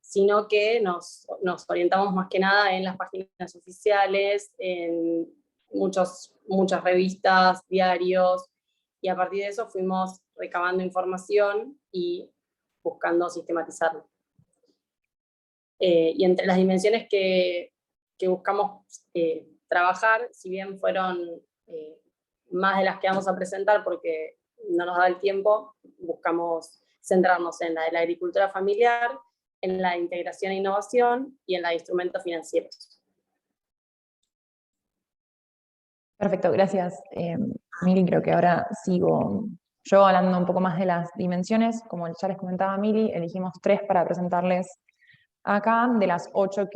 sino que nos orientamos más que nada en las páginas oficiales, en muchas revistas, diarios, y a partir de eso fuimos recabando información y buscando sistematizarla. Y entre las dimensiones que buscamos trabajar, si bien fueron más de las que vamos a presentar porque no nos da el tiempo, buscamos centrarnos en la de la agricultura familiar, en la integración e innovación y en la de instrumentos financieros. Perfecto, gracias, Mili. Creo que ahora sigo yo hablando un poco más de las dimensiones. Como ya les comentaba Mili, elegimos 3 para presentarles acá, de las 8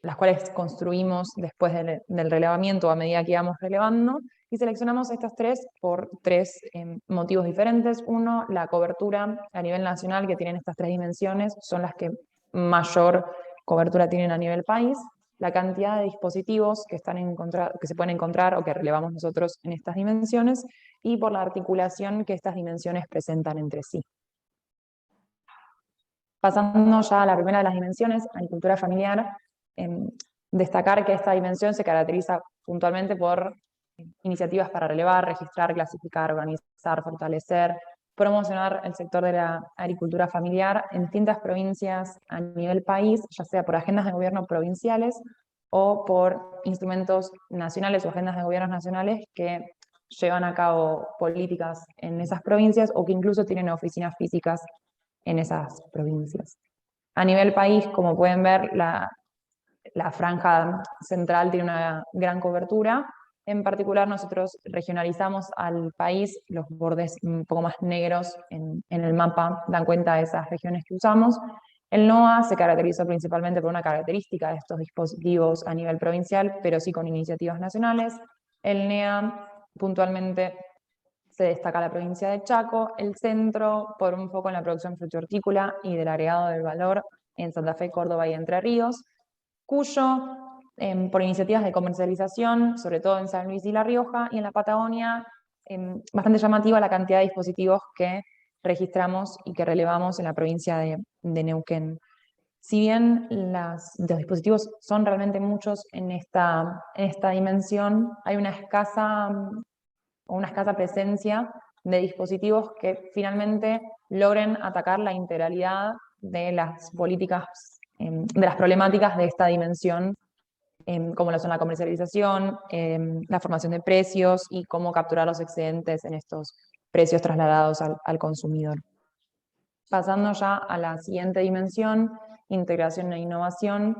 las cuales construimos después del relevamiento a medida que íbamos relevando, y seleccionamos estas 3 por 3 motivos diferentes. Uno, la cobertura a nivel nacional que tienen estas 3 dimensiones, son las que mayor cobertura tienen a nivel país, la cantidad de dispositivos que se pueden encontrar o que relevamos nosotros en estas dimensiones, y por la articulación que estas dimensiones presentan entre sí. Pasando ya a la primera de las dimensiones, agricultura familiar, destacar que esta dimensión se caracteriza puntualmente por iniciativas para relevar, registrar, clasificar, organizar, fortalecer, promocionar el sector de la agricultura familiar en distintas provincias a nivel país, ya sea por agendas de gobierno provinciales o por instrumentos nacionales o agendas de gobiernos nacionales que llevan a cabo políticas en esas provincias o que incluso tienen oficinas físicas en esas provincias. A nivel país, como pueden ver, la franja central tiene una gran cobertura. En particular, nosotros regionalizamos al país, los bordes un poco más negros en el mapa dan cuenta de esas regiones que usamos. El NOA se caracterizó principalmente por una característica de estos dispositivos a nivel provincial, pero sí con iniciativas nacionales. El NEA puntualmente se destaca la provincia de Chaco, el centro por un foco en la producción frutícola y del agregado del valor en Santa Fe, Córdoba y Entre Ríos, Cuyo por iniciativas de comercialización, sobre todo en San Luis y La Rioja, y en la Patagonia, bastante llamativa la cantidad de dispositivos que registramos y que relevamos en la provincia de Neuquén. Si bien los dispositivos son realmente muchos en esta dimensión, hay una escasa presencia de dispositivos que finalmente logren atacar la integralidad de las políticas, de las problemáticas de esta dimensión, como lo son la comercialización, la formación de precios y cómo capturar los excedentes en estos precios trasladados al consumidor. Pasando ya a la siguiente dimensión, integración e innovación,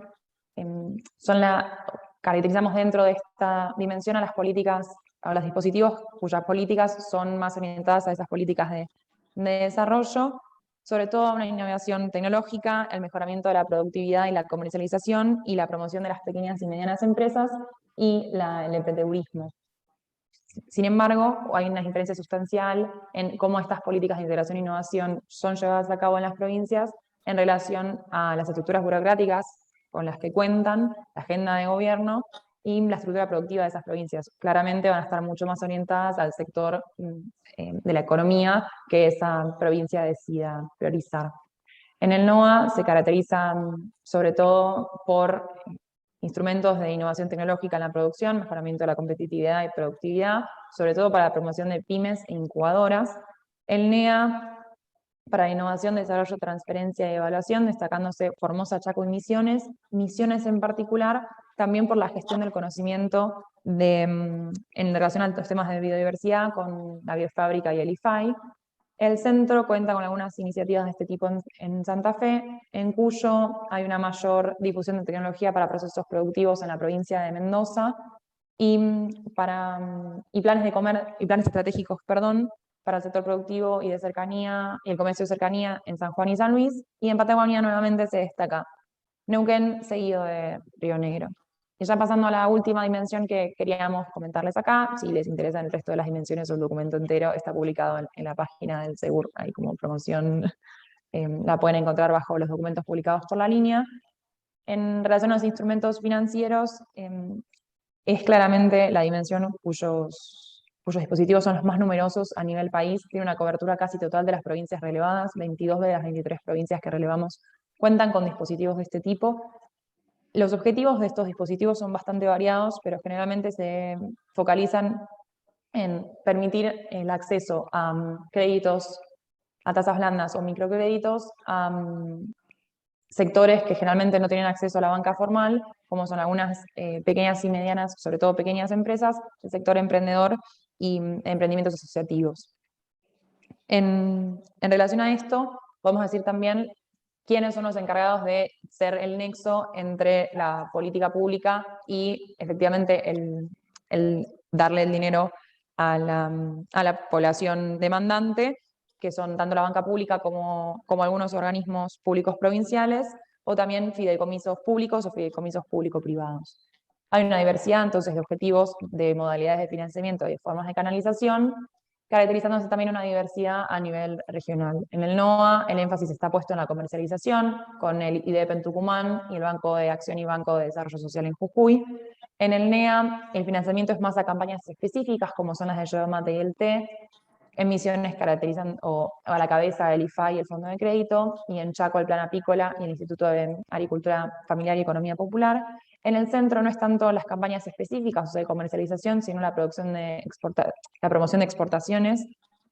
caracterizamos dentro de esta dimensión a las políticas, a los dispositivos cuyas políticas son más orientadas a esas políticas de desarrollo, sobre todo a una innovación tecnológica, el mejoramiento de la productividad y la comercialización y la promoción de las pequeñas y medianas empresas y el emprendedurismo. Sin embargo, hay una diferencia sustancial en cómo estas políticas de integración e innovación son llevadas a cabo en las provincias en relación a las estructuras burocráticas con las que cuentan, la agenda de gobierno y la estructura productiva de esas provincias. Claramente van a estar mucho más orientadas al sector de la economía que esa provincia decida priorizar. En el NOA se caracterizan sobre todo por instrumentos de innovación tecnológica en la producción, mejoramiento de la competitividad y productividad, sobre todo para la promoción de pymes e incubadoras. El NEA para innovación, desarrollo, transferencia y evaluación, destacándose Formosa, Chaco y Misiones. Misiones en particular, también por la gestión del conocimiento en relación a los temas de biodiversidad con la Biofábrica y el IFAI. El centro cuenta con algunas iniciativas de este tipo en Santa Fe, en Cuyo hay una mayor difusión de tecnología para procesos productivos en la provincia de Mendoza y planes estratégicos, para el sector productivo y de cercanía y el comercio de cercanía en San Juan y San Luis, y en Patagonia nuevamente se destaca Neuquén seguido de Río Negro. Y ya pasando a la última dimensión que queríamos comentarles acá, si les interesa el resto de las dimensiones o el documento entero, está publicado en la página del SEGUR, ahí como promoción, la pueden encontrar bajo los documentos publicados por la línea. En relación a los instrumentos financieros, es claramente la dimensión cuyos dispositivos son los más numerosos a nivel país, tiene una cobertura casi total de las provincias relevadas, 22 de las 23 provincias que relevamos cuentan con dispositivos de este tipo. Los objetivos de estos dispositivos son bastante variados, pero generalmente se focalizan en permitir el acceso a créditos a tasas blandas o microcréditos a sectores que generalmente no tienen acceso a la banca formal, como son algunas pequeñas y medianas, sobre todo pequeñas empresas, el sector emprendedor y emprendimientos asociativos. En relación a esto, podemos decir también quiénes son los encargados de ser el nexo entre la política pública y efectivamente el darle el dinero a la población demandante, que son tanto la banca pública como algunos organismos públicos provinciales, o también fideicomisos públicos o fideicomisos público-privados. Hay una diversidad entonces de objetivos, de modalidades de financiamiento y de formas de canalización, caracterizándose también una diversidad a nivel regional. En el NOA el énfasis está puesto en la comercialización, con el IDEP en Tucumán y el Banco de Acción y Banco de Desarrollo Social en Jujuy. En el NEA el financiamiento es más a campañas específicas, como son las de Yerba Mate y el té. En Misiones caracterizan a la cabeza el IFAI y el Fondo de Crédito, y en Chaco el Plan Apícola y el Instituto de Agricultura Familiar y Economía Popular. En el centro no es tanto las campañas específicas o de comercialización, sino la promoción de exportaciones.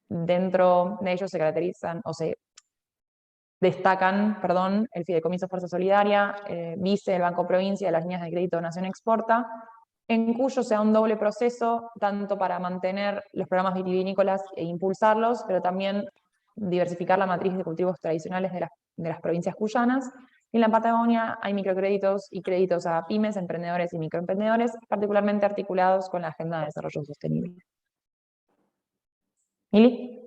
Dentro de ellos se caracterizan o se destacan, el Fideicomiso Fuerza Solidaria, Vice, el Banco Provincia y las líneas de crédito Nación Exporta, en Cuyo sea un doble proceso, tanto para mantener los programas vitivinícolas e impulsarlos, pero también diversificar la matriz de cultivos tradicionales de las provincias cuyanas. En la Patagonia hay microcréditos y créditos a pymes, emprendedores y microemprendedores, particularmente articulados con la Agenda de Desarrollo Sostenible. ¿Mili?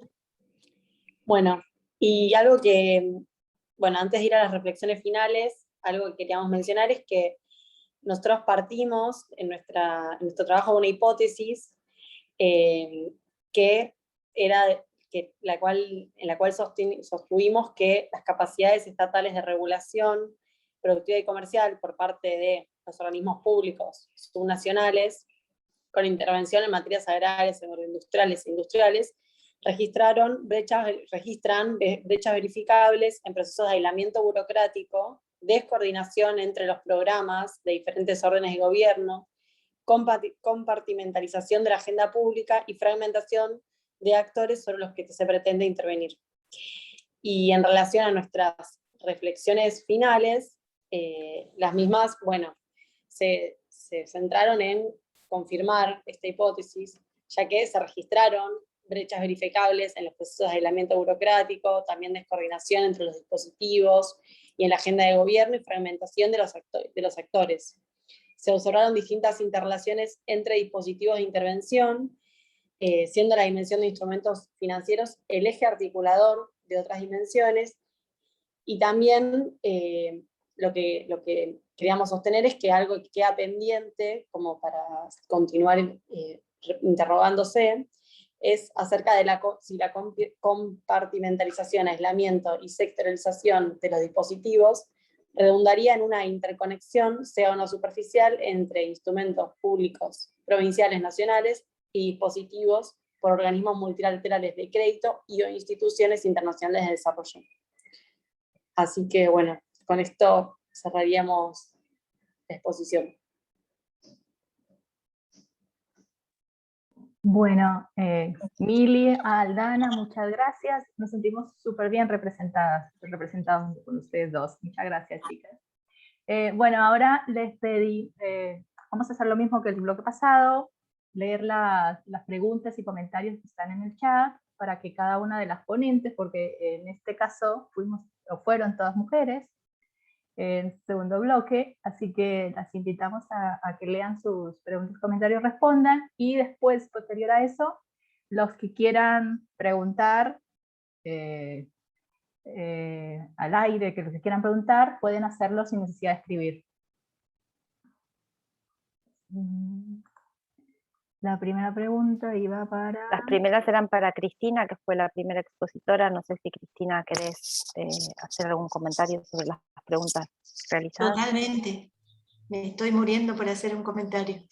Bueno, y algo que, antes de ir a las reflexiones finales, algo que queríamos mencionar es que nosotros partimos en nuestro trabajo de una hipótesis que en la cual sostuvimos que las capacidades estatales de regulación productiva y comercial por parte de los organismos públicos subnacionales, con intervención en materias agrarias, agroindustriales e industriales, registran brechas verificables en procesos de aislamiento burocrático, descoordinación entre los programas de diferentes órdenes de gobierno, compartimentalización de la agenda pública y fragmentación de actores sobre los que se pretende intervenir. Y en relación a nuestras reflexiones finales, las mismas, bueno, se centraron en confirmar esta hipótesis, ya que se registraron brechas verificables en los procesos de aislamiento burocrático, también descoordinación entre los dispositivos y en la agenda de gobierno y fragmentación de los actores. Se observaron distintas interrelaciones entre dispositivos de intervención, siendo la dimensión de instrumentos financieros el eje articulador de otras dimensiones, y también lo que queríamos sostener es que algo que queda pendiente, como para continuar interrogándose, es acerca de si la compartimentalización, aislamiento y sectorización de los dispositivos redundaría en una interconexión, sea o no superficial, entre instrumentos públicos, provinciales, nacionales y dispositivos por organismos multilaterales de crédito y o instituciones internacionales de desarrollo. Así que bueno, con esto cerraríamos la exposición. Bueno, Mili, Aldana, muchas gracias. Nos sentimos súper bien representados con ustedes dos. Muchas gracias, chicas. Bueno, ahora les pedí, vamos a hacer lo mismo que el bloque pasado, leer las preguntas y comentarios que están en el chat para que cada una de las ponentes, porque en este caso fueron todas mujeres, en segundo bloque, así que las invitamos a que lean sus preguntas, comentarios, respondan, y después, posterior a eso, los que quieran preguntar al aire, que los que quieran preguntar, pueden hacerlo sin necesidad de escribir. La primera pregunta iba para... Las primeras eran para Cristina, que fue la primera expositora. No sé si Cristina querés hacer algún comentario sobre las preguntas realizadas. Totalmente. Me estoy muriendo por hacer un comentario.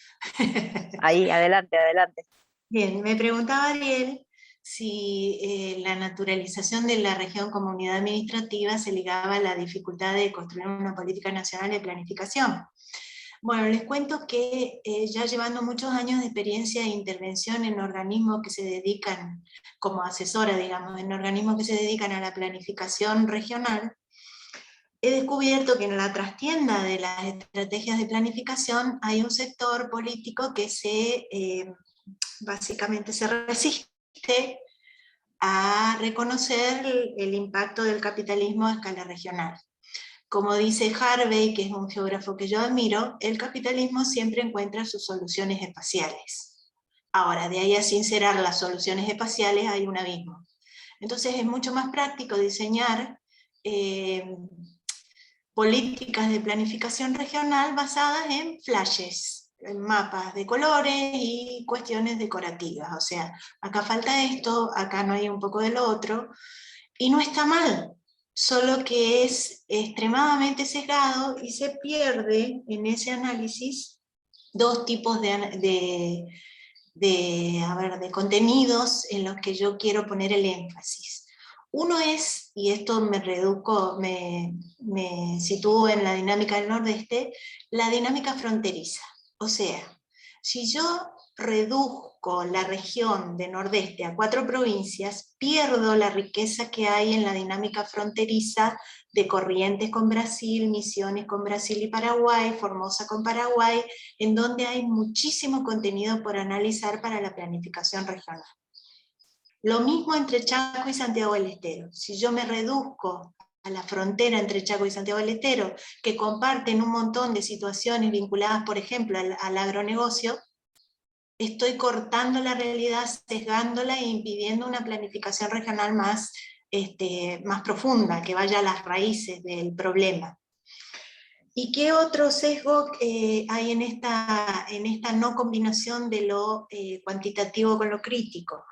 Ahí, adelante, adelante. Bien, me preguntaba Ariel si la naturalización de la región como unidad administrativa se ligaba a la dificultad de construir una política nacional de planificación. Bueno, les cuento que ya llevando muchos años de experiencia de intervención en organismos que se dedican, como asesora, digamos, en organismos que se dedican a la planificación regional, he descubierto que en la trastienda de las estrategias de planificación hay un sector político que básicamente se resiste a reconocer el impacto del capitalismo a escala regional. Como dice Harvey, que es un geógrafo que yo admiro, el capitalismo siempre encuentra sus soluciones espaciales. Ahora, de ahí a sincerar las soluciones espaciales hay un abismo. Entonces es mucho más práctico diseñar políticas de planificación regional basadas en flashes, en mapas de colores y cuestiones decorativas. O sea, acá falta esto, acá no hay un poco de lo otro, y no está mal, solo que es extremadamente sesgado y se pierde en ese análisis dos tipos de contenidos en los que yo quiero poner el énfasis. Uno es, y esto me sitúo en la dinámica del Nordeste, la dinámica fronteriza. O sea, si yo reduzco la región de Nordeste a 4 provincias, pierdo la riqueza que hay en la dinámica fronteriza de Corrientes con Brasil, Misiones con Brasil y Paraguay, Formosa con Paraguay, en donde hay muchísimo contenido por analizar para la planificación regional. Lo mismo entre Chaco y Santiago del Estero. Si yo me reduzco a la frontera entre Chaco y Santiago del Estero, que comparten un montón de situaciones vinculadas, por ejemplo, al agronegocio, estoy cortando la realidad, sesgándola e impidiendo una planificación regional más profunda, que vaya a las raíces del problema. ¿Y qué otro sesgo hay en esta no combinación de lo cuantitativo con lo crítico?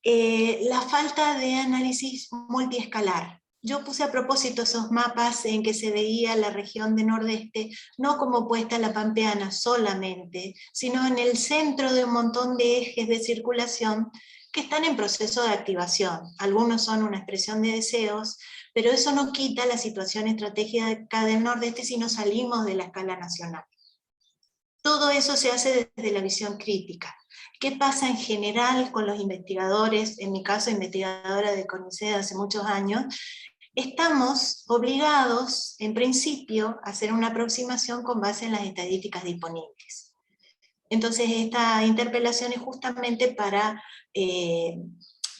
la falta de análisis multiescalar. Yo puse a propósito esos mapas en que se veía la región de Nordeste, no como puesta la Pampeana solamente, sino en el centro de un montón de ejes de circulación que están en proceso de activación. Algunos son una expresión de deseos, pero eso no quita la situación estratégica del Nordeste si no salimos de la escala nacional. Todo eso se hace desde la visión crítica. ¿Qué pasa en general con los investigadores? En mi caso, investigadora de CONICET hace muchos años, estamos obligados, en principio, a hacer una aproximación con base en las estadísticas disponibles. Entonces, esta interpelación es justamente para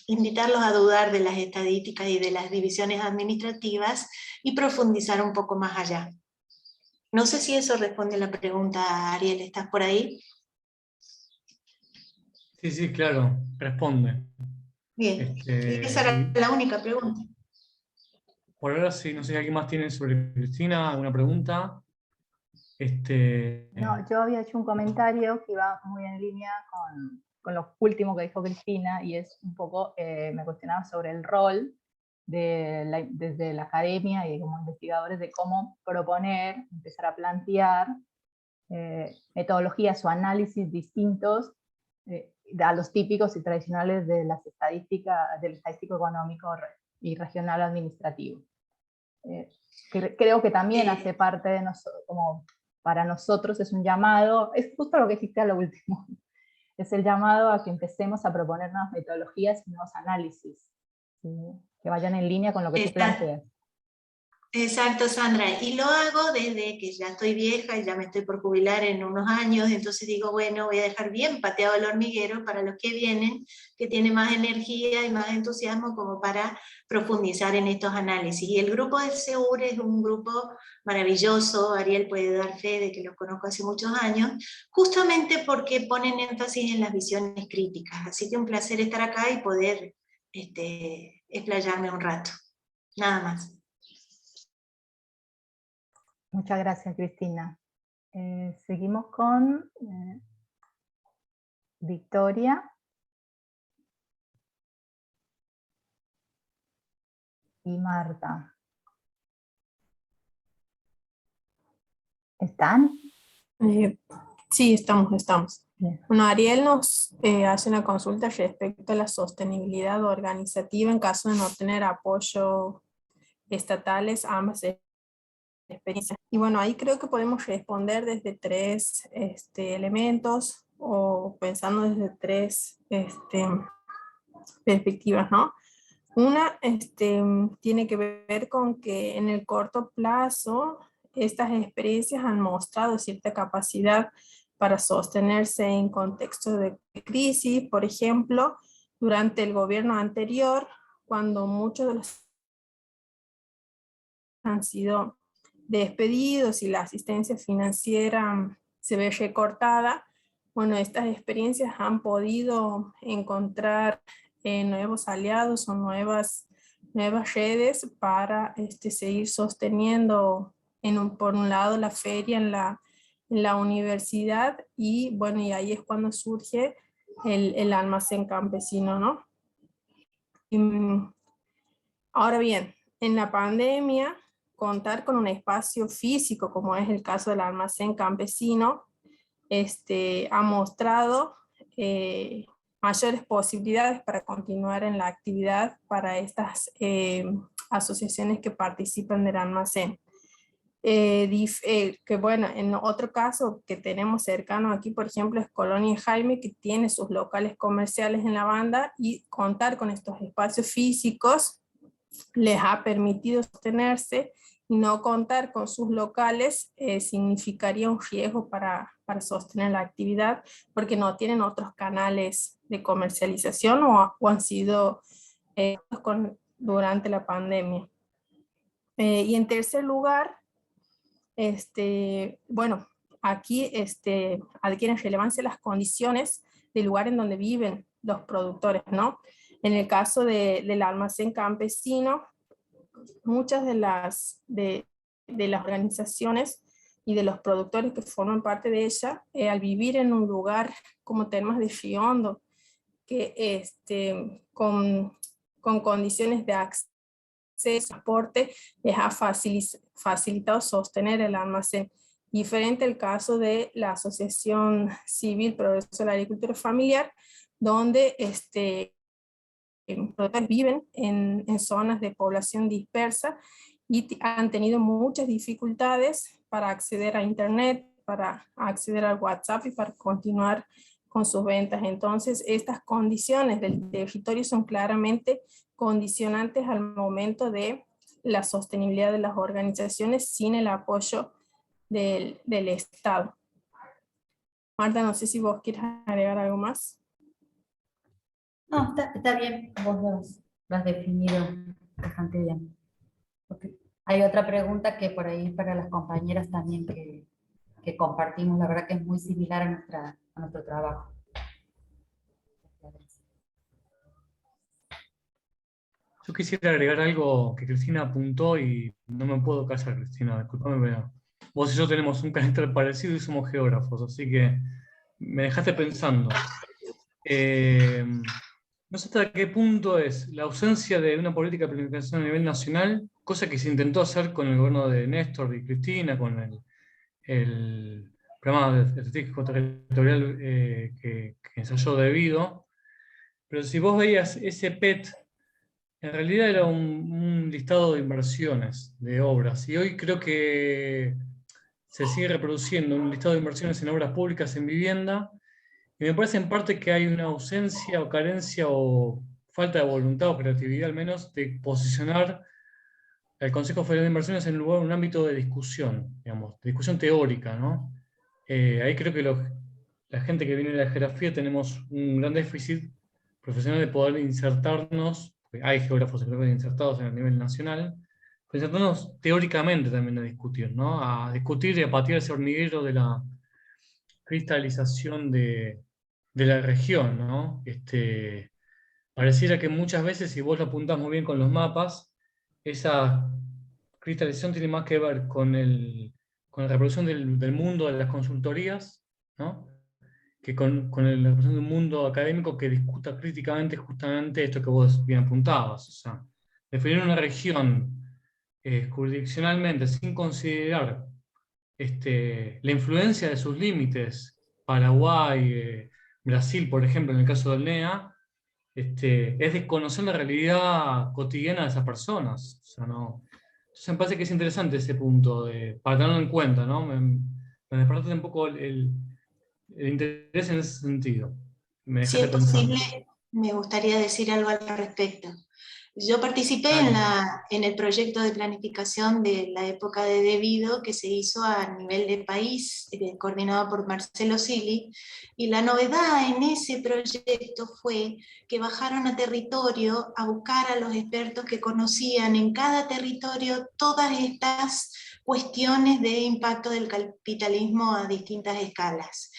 invitarlos a dudar de las estadísticas y de las divisiones administrativas y profundizar un poco más allá. No sé si eso responde a la pregunta, Ariel, ¿estás por ahí? Sí, sí, claro, responde. Bien, esa era la única pregunta. Por ahora sí, no sé si alguien más tiene sobre Cristina alguna pregunta. No, yo había hecho un comentario que iba muy en línea con lo último que dijo Cristina, y es un poco, me cuestionaba sobre el rol desde la academia y como investigadores de cómo proponer, empezar a plantear metodologías o análisis distintos a los típicos y tradicionales de las estadísticas, del estadístico económico y regional administrativo. Creo que también hace parte de nosotros, como para nosotros es un llamado, es justo lo que dijiste a lo último, es el llamado a que empecemos a proponer nuevas metodologías y nuevos análisis, ¿sí? Que vayan en línea con lo que tú planteas. Exacto, Sandra, y lo hago desde que ya estoy vieja y ya me estoy por jubilar en unos años, entonces digo, bueno, voy a dejar bien pateado el hormiguero para los que vienen, que tienen más energía y más entusiasmo como para profundizar en estos análisis. Y el grupo del SEUR es un grupo maravilloso, Ariel puede dar fe de que los conozco hace muchos años, justamente porque ponen énfasis en las visiones críticas, así que un placer estar acá y poder explayarme un rato, nada más. Muchas gracias, Cristina. Seguimos con Victoria. Y Marta. ¿Están? Sí, estamos. Bien. Bueno, Ariel nos hace una consulta respecto a la sostenibilidad organizativa en caso de no tener apoyo estatales a ambas experiencias. Y bueno, ahí creo que podemos responder desde tres elementos o pensando desde tres perspectivas, ¿no? Una tiene que ver con que en el corto plazo estas experiencias han mostrado cierta capacidad para sostenerse en contextos de crisis. Por ejemplo, durante el gobierno anterior, cuando muchos de los han sido despedidos y la asistencia financiera se ve recortada, bueno, estas experiencias han podido encontrar nuevos aliados o nuevas redes para seguir sosteniendo por un lado la feria en la universidad y bueno, y ahí es cuando surge el almacén campesino, ¿no? Ahora bien, en la pandemia, contar con un espacio físico, como es el caso del almacén campesino, ha mostrado mayores posibilidades para continuar en la actividad para estas asociaciones que participan del almacén. Que bueno, en otro caso que tenemos cercano aquí, por ejemplo, es Colonia Jaime, que tiene sus locales comerciales en la banda, y contar con estos espacios físicos les ha permitido sostenerse, y no contar con sus locales significaría un riesgo para sostener la actividad, porque no tienen otros canales de comercialización o han sido durante la pandemia. Y en tercer lugar, bueno, aquí adquieren relevancia las condiciones del lugar en donde viven los productores, ¿no? En el caso del almacén campesino, muchas de las organizaciones y de los productores que forman parte de ella, al vivir en un lugar como Termas de Riondo, que con condiciones de acceso al transporte les ha facilitado sostener el almacén. Diferente el caso de la Asociación Civil Progreso de la Agricultura Familiar, donde productores viven en zonas de población dispersa y han tenido muchas dificultades para acceder a internet, para acceder al WhatsApp y para continuar con sus ventas. Entonces, estas condiciones del territorio son claramente condicionantes al momento de la sostenibilidad de las organizaciones sin el apoyo del Estado. Marta, no sé si vos quieres agregar algo más. No, está bien, vos lo has definido bastante bien. Porque hay otra pregunta que por ahí para las compañeras también que compartimos, la verdad que es muy similar a nuestro trabajo. Yo quisiera agregar algo que Cristina apuntó y no me puedo callar, Cristina, disculpame, pero vos y yo tenemos un carácter parecido y somos geógrafos, así que me dejaste pensando. No sé hasta qué punto es la ausencia de una política de planificación a nivel nacional, cosa que se intentó hacer con el gobierno de Néstor y Cristina, con el programa estratégico territorial que ensayó Debido. Pero si vos veías ese PET, en realidad era un listado de inversiones, de obras, y hoy creo que se sigue reproduciendo un listado de inversiones en obras públicas en vivienda, y me parece en parte que hay una ausencia o carencia o falta de voluntad o creatividad al menos de posicionar el Consejo Federal de Inversiones en un ámbito de discusión, digamos, de discusión teórica, ¿no? Ahí creo que la gente que viene de la geografía tenemos un gran déficit profesional de poder insertarnos, porque hay geógrafos insertados a nivel nacional, pero insertarnos teóricamente también a discutir, ¿no? A discutir y a patear ese hormiguero de la cristalización de la región, ¿no? Pareciera que muchas veces, si vos lo apuntás muy bien con los mapas, esa cristalización tiene más que ver con la reproducción del mundo de las consultorías, ¿no? Que con la reproducción de un mundo académico que discuta críticamente justamente esto que vos bien apuntabas. O sea, definir una región jurisdiccionalmente sin considerar la influencia de sus límites, Paraguay, Brasil, por ejemplo, en el caso del NEA, es desconocer la realidad cotidiana de esas personas. O sea, no. Entonces me parece que es interesante ese punto, para tenerlo en cuenta, ¿no? Me despertaste un poco el interés en ese sentido. Me Si es dejaste pensando. posible, me gustaría decir algo al respecto. Yo participé en el proyecto de planificación de la época de Debido que se hizo a nivel de país, coordinado por Marcelo Silli, y la novedad en ese proyecto fue que bajaron a territorio a buscar a los expertos que conocían en cada territorio todas estas cuestiones de impacto del capitalismo a distintas escalas.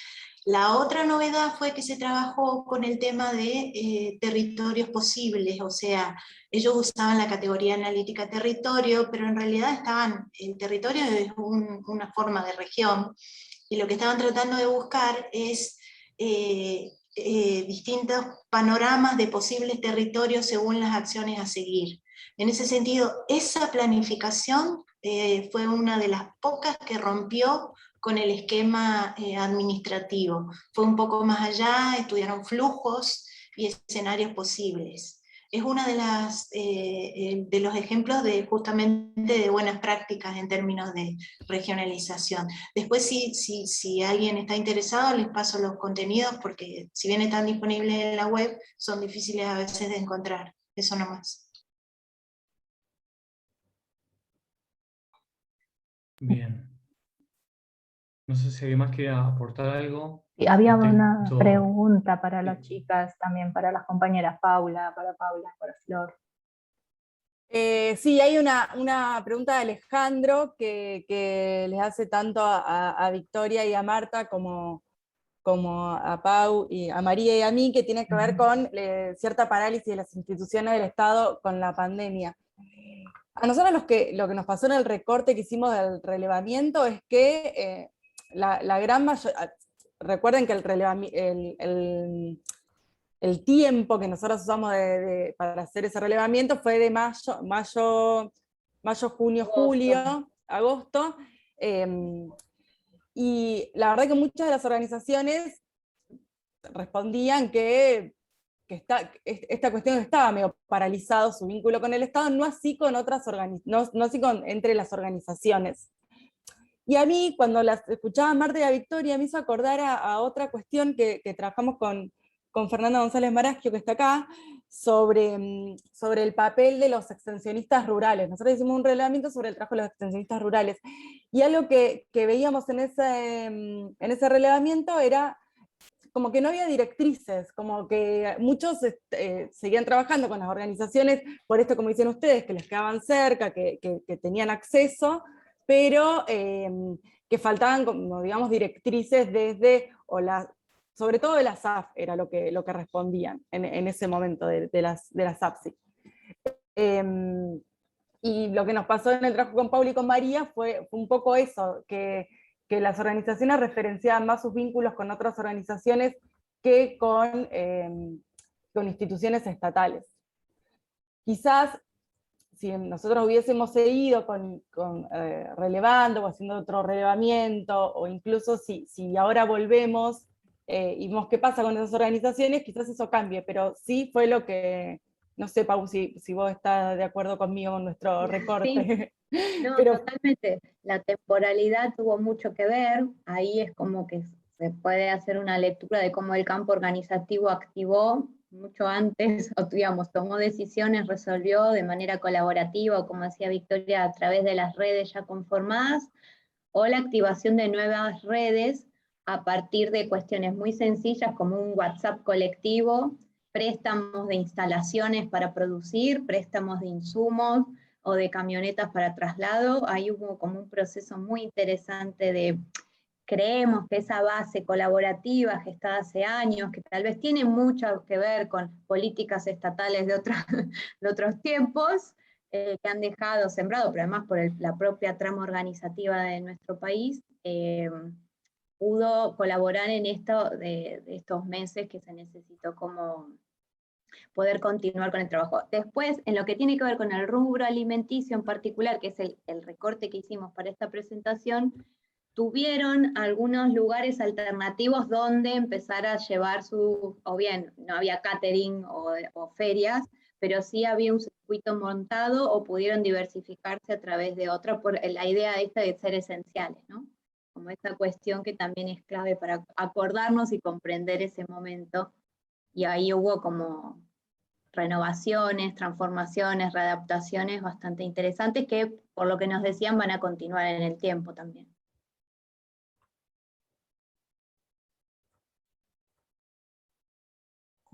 La otra novedad fue que se trabajó con el tema de territorios posibles, o sea, ellos usaban la categoría analítica territorio, pero en realidad el territorio es una forma de región, y lo que estaban tratando de buscar es distintos panoramas de posibles territorios según las acciones a seguir. En ese sentido, esa planificación fue una de las pocas que rompió con el esquema administrativo. Fue un poco más allá, estudiaron flujos y escenarios posibles. Es uno de los ejemplos justamente de buenas prácticas en términos de regionalización. Después, si alguien está interesado, les paso los contenidos, porque si bien están disponibles en la web, son difíciles a veces de encontrar. Eso nomás. Bien. No sé si alguien más quiere aportar algo. Sí, había una pregunta para las chicas, también para las compañeras para Flor. Sí, hay una pregunta de Alejandro que les hace tanto a Victoria y a Marta como a Pau y a María y a mí, que tiene que ver con cierta parálisis de las instituciones del Estado con la pandemia. A nosotros lo que nos pasó en el recorte que hicimos del relevamiento es que la gran mayoría, recuerden que el tiempo que nosotros usamos para hacer ese relevamiento fue de mayo, junio, julio, agosto, y la verdad que muchas de las organizaciones respondían que esta cuestión estaba medio paralizado su vínculo con el Estado, no así con entre las organizaciones. Y a mí, cuando las escuchaba Marta y a Victoria, me hizo acordar a otra cuestión que trabajamos con Fernanda González Maraschio, que está acá, sobre el papel de los extensionistas rurales. Nosotros hicimos un reglamento sobre el trabajo de los extensionistas rurales, y algo que veíamos en ese relevamiento era como que no había directrices, como que muchos seguían trabajando con las organizaciones, por esto, como dicen ustedes, que les quedaban cerca, que tenían acceso, pero que faltaban, como digamos, directrices sobre todo de la SAF, era lo que respondían en ese momento, de las SAFSI. Y lo que nos pasó en el trabajo con Paula y con María fue un poco eso, que las organizaciones referenciaban más sus vínculos con otras organizaciones que con instituciones estatales. Quizás, si nosotros hubiésemos seguido relevando o haciendo otro relevamiento, o incluso si ahora volvemos y vemos qué pasa con esas organizaciones, quizás eso cambie, pero sí fue lo que, no sé, Pau, si vos estás de acuerdo conmigo con nuestro recorte. Sí. No, pero totalmente. La temporalidad tuvo mucho que ver, ahí es como que se puede hacer una lectura de cómo el campo organizativo activó mucho antes, o digamos, tomó decisiones, resolvió de manera colaborativa, o como decía Victoria, a través de las redes ya conformadas, o la activación de nuevas redes a partir de cuestiones muy sencillas como un WhatsApp colectivo, préstamos de instalaciones para producir, préstamos de insumos, o de camionetas para traslado. Ahí hubo como un proceso muy interesante de, creemos que esa base colaborativa gestada hace años, que tal vez tiene mucho que ver con políticas estatales de otros tiempos, que han dejado sembrado, pero además por la propia trama organizativa de nuestro país, pudo colaborar en esto de estos meses que se necesitó como poder continuar con el trabajo. Después, en lo que tiene que ver con el rubro alimenticio en particular, que es el recorte que hicimos para esta presentación, tuvieron algunos lugares alternativos donde empezar a llevar o bien, no había catering o ferias, pero sí había un circuito montado o pudieron diversificarse a través de otra, por la idea esta de ser esenciales, ¿no? Como esta cuestión que también es clave para acordarnos y comprender ese momento, y ahí hubo como renovaciones, transformaciones, readaptaciones bastante interesantes que, por lo que nos decían, van a continuar en el tiempo también.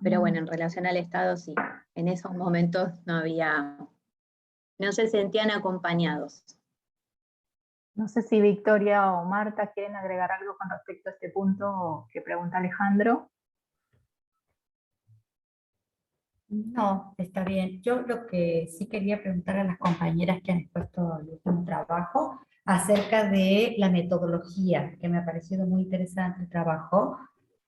Pero bueno, en relación al Estado, sí, en esos momentos no se sentían acompañados. No sé si Victoria o Marta quieren agregar algo con respecto a este punto que pregunta Alejandro. No, está bien. Yo lo que sí quería preguntar a las compañeras que han expuesto el último trabajo acerca de la metodología, que me ha parecido muy interesante el trabajo.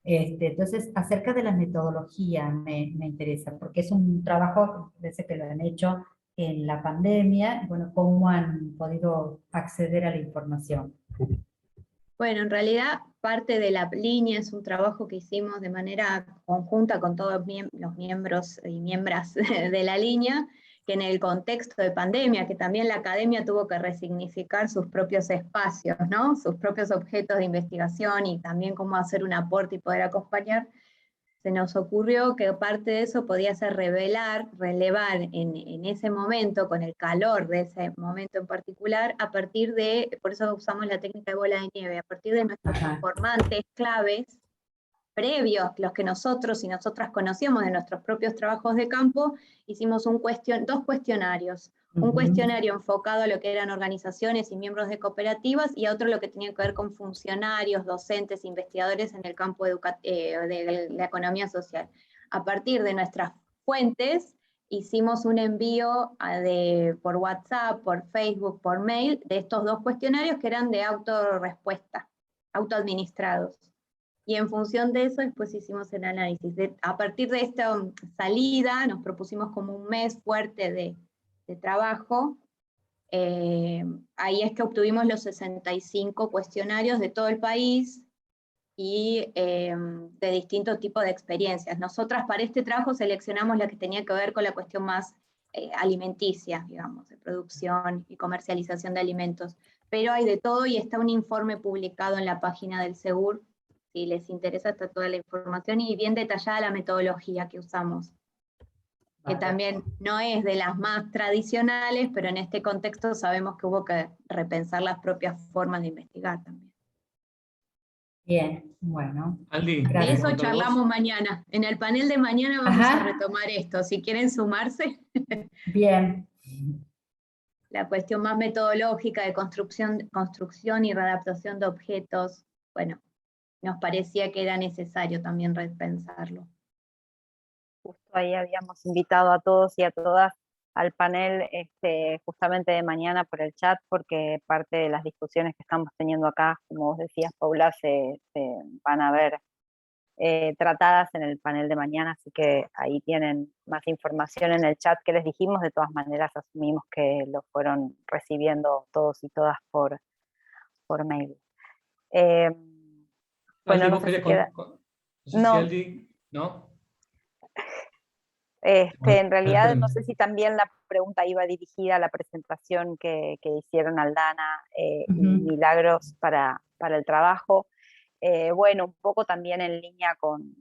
Entonces, acerca de la metodología me interesa, porque es un trabajo, desde que lo han hecho en la pandemia, y bueno, cómo han podido acceder a la información. Bueno, en realidad parte de la línea es un trabajo que hicimos de manera conjunta con todos los miembros y miembros de la línea, que en el contexto de pandemia, que también la academia tuvo que resignificar sus propios espacios, ¿no? Sus propios objetos de investigación y también cómo hacer un aporte y poder acompañar, se nos ocurrió que parte de eso podía ser relevar en ese momento, con el calor de ese momento en particular, a partir de, por eso usamos la técnica de bola de nieve, a partir de nuestros informantes claves, previos, los que nosotros y nosotras conocíamos de nuestros propios trabajos de campo, hicimos dos cuestionarios. Un cuestionario enfocado a lo que eran organizaciones y miembros de cooperativas, y otro lo que tenía que ver con funcionarios, docentes, investigadores en el campo de la economía social. A partir de nuestras fuentes, hicimos un envío por WhatsApp, por Facebook, por mail, de estos dos cuestionarios que eran de autorrespuesta, autoadministrados. Y en función de eso después hicimos el análisis. A partir de esta salida nos propusimos como un mes fuerte de trabajo. Ahí es que obtuvimos los 65 cuestionarios de todo el país y de distintos tipos de experiencias. Nosotras para este trabajo seleccionamos la que tenía que ver con la cuestión más alimenticia, digamos, de producción y comercialización de alimentos. Pero hay de todo y está un informe publicado en la página del SEGUR. Si les interesa, está toda la información y bien detallada la metodología que usamos. Que también no es de las más tradicionales, pero en este contexto sabemos que hubo que repensar las propias formas de investigar también. Bien, bueno. Aldi, De eso ¿contar charlamos vos? mañana. En el panel de mañana vamos Ajá. a retomar esto. Si quieren sumarse, Bien. la cuestión más metodológica de construcción y readaptación de objetos, bueno, nos parecía que era necesario también repensarlo. Justo ahí habíamos invitado a todos y a todas al panel justamente de mañana por el chat, porque parte de las discusiones que estamos teniendo acá, como vos decías, Paula, se van a ver tratadas en el panel de mañana, así que ahí tienen más información en el chat que les dijimos. De todas maneras asumimos que lo fueron recibiendo todos y todas por mail. Bueno, Aldi, no vos sé si querés queda... no sé si No, Aldi, ¿no? en realidad no sé si también la pregunta iba dirigida a la presentación que hicieron Aldana y Milagros para el trabajo. Bueno, un poco también en línea con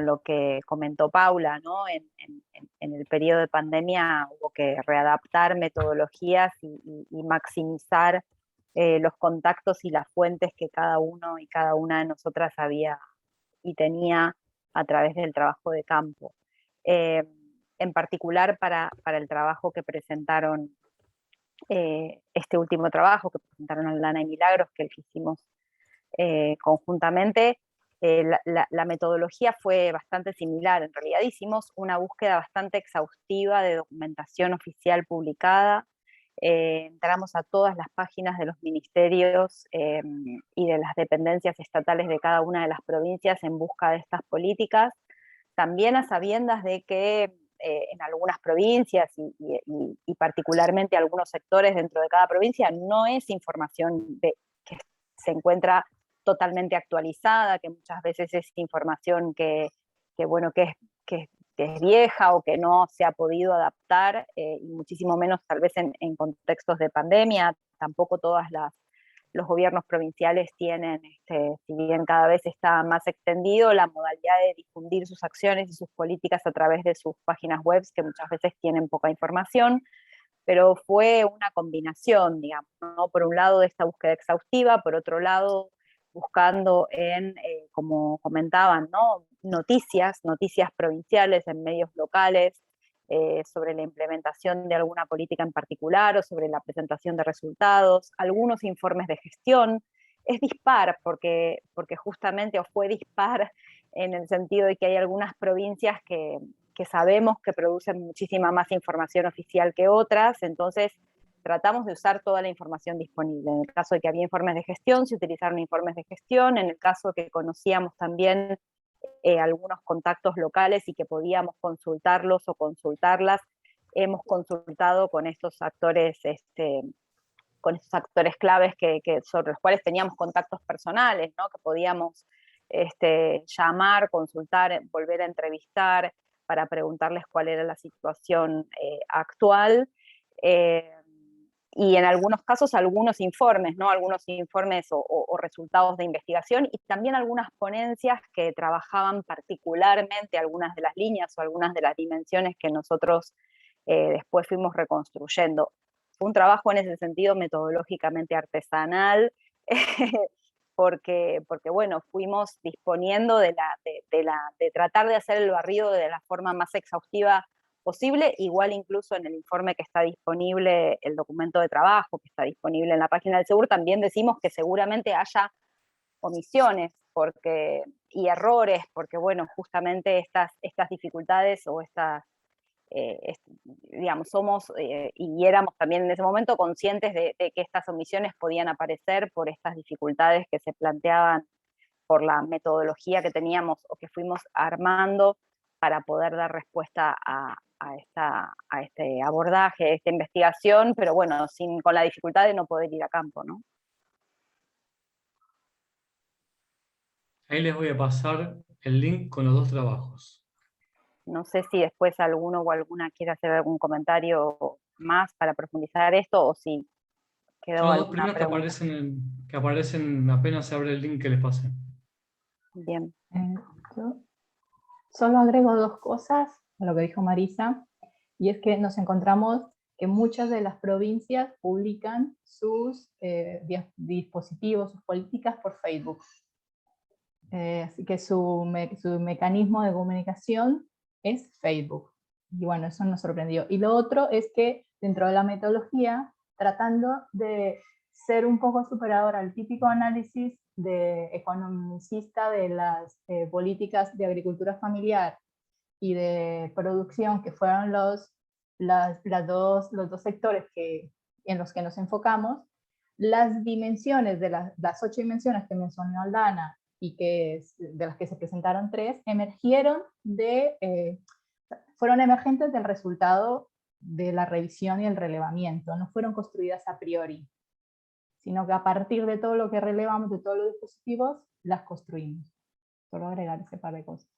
lo que comentó Paula, ¿no? En el periodo de pandemia hubo que readaptar metodologías y maximizar los contactos y las fuentes que cada uno y cada una de nosotras había y tenía a través del trabajo de campo. En particular para el trabajo que presentaron, este último trabajo que presentaron Aldana y Milagros, que el que hicimos conjuntamente, la metodología fue bastante similar. En realidad hicimos una búsqueda bastante exhaustiva de documentación oficial publicada, entramos a todas las páginas de los ministerios y de las dependencias estatales de cada una de las provincias en busca de estas políticas, también a sabiendas de que en algunas provincias y particularmente algunos sectores dentro de cada provincia no es información que se encuentra totalmente actualizada, que muchas veces es información que es vieja o que no se ha podido adaptar, y muchísimo menos tal vez en contextos de pandemia. Tampoco todos los gobiernos provinciales tienen, si bien cada vez está más extendido, la modalidad de difundir sus acciones y sus políticas a través de sus páginas web, que muchas veces tienen poca información, pero fue una combinación, digamos, ¿no? Por un lado de esta búsqueda exhaustiva, por otro lado buscando como comentaban, ¿no? noticias provinciales en medios locales sobre la implementación de alguna política en particular o sobre la presentación de resultados, algunos informes de gestión. Es dispar porque justamente fue dispar en el sentido de que hay algunas provincias que sabemos que producen muchísima más información oficial que otras, entonces tratamos de usar toda la información disponible. En el caso de que había informes de gestión, se utilizaron informes de gestión. En el caso de que conocíamos también algunos contactos locales y que podíamos consultarlos o consultarlas, hemos consultado con estos actores, claves sobre los cuales teníamos contactos personales, ¿no? Que podíamos llamar, consultar, volver a entrevistar para preguntarles cuál era la situación actual. Y en algunos casos algunos informes, ¿no? Algunos informes o resultados de investigación, y también algunas ponencias que trabajaban particularmente algunas de las líneas o algunas de las dimensiones que nosotros después fuimos reconstruyendo. Fue un trabajo en ese sentido metodológicamente artesanal, porque bueno, fuimos disponiendo de tratar de hacer el barrido de la forma más exhaustiva posible. Igual incluso en el informe que está disponible, el documento de trabajo que está disponible en la página del SEGUR, también decimos que seguramente haya omisiones y errores, porque bueno, justamente estas dificultades o digamos, somos y éramos también en ese momento conscientes de que estas omisiones podían aparecer por estas dificultades que se planteaban por la metodología que teníamos o que fuimos armando para poder dar respuesta a este abordaje, a esta investigación, pero bueno, con la dificultad de no poder ir a campo, ¿no? Ahí les voy a pasar el link con los dos trabajos. No sé si después alguno o alguna quiere hacer algún comentario más para profundizar esto, o si quedó Son los dos alguna primeros pregunta. que aparecen apenas se abre el link que les pasé. Bien. Yo solo agrego dos cosas a lo que dijo Marisa, y es que nos encontramos que muchas de las provincias publican sus dispositivos, sus políticas por Facebook. Así que su mecanismo de comunicación es Facebook. Y bueno, eso nos sorprendió. Y lo otro es que dentro de la metodología, tratando de ser un poco superador al típico análisis de economicista de las políticas de agricultura familiar y de producción, que fueron los dos sectores en los que nos enfocamos, las dimensiones de las 8 dimensiones que mencionó Aldana y de las que se presentaron 3, fueron emergentes del resultado de la revisión y el relevamiento, no fueron construidas a priori, sino que a partir de todo lo que relevamos, de todos los dispositivos, las construimos. Solo agregar ese par de cosas.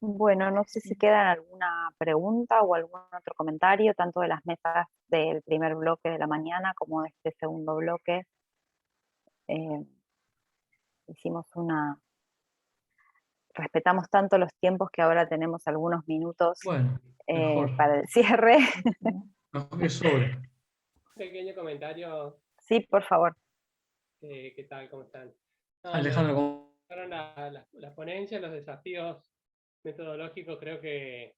Bueno, no sé si queda alguna pregunta o algún otro comentario, tanto de las mesas del primer bloque de la mañana como de este segundo bloque. Respetamos tanto los tiempos que ahora tenemos algunos minutos para el cierre. Mejor que sobre. Un pequeño comentario. Sí, por favor. ¿Qué tal? ¿Cómo están? Alejandro, las ponencias, los desafíos metodológicos, creo que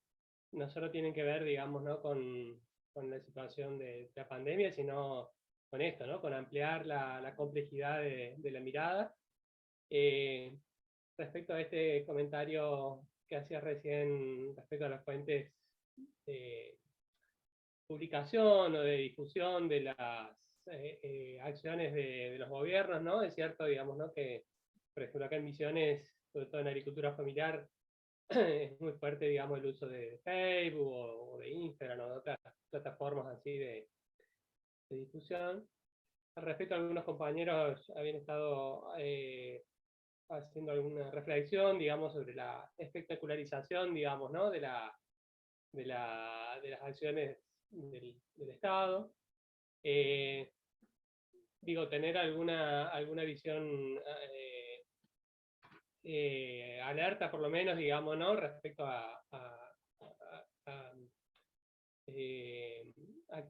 no solo tienen que ver, digamos, ¿no? con la situación de la pandemia, sino con esto, ¿no? Con ampliar la complejidad de la mirada. Respecto a este comentario que hacía recién respecto a las fuentes de publicación o de difusión de las acciones de los gobiernos, ¿no? Es cierto, digamos, ¿no? Que, por ejemplo, acá en Misiones, sobre todo en agricultura familiar, es muy fuerte, digamos, el uso de Facebook o de Instagram o de otras plataformas así de difusión. Al respecto, algunos compañeros habían estado haciendo alguna reflexión, digamos, sobre la espectacularización, digamos, ¿no? de las acciones del Estado. Digo, tener alguna visión alerta, por lo menos, digamos, ¿no? Respecto a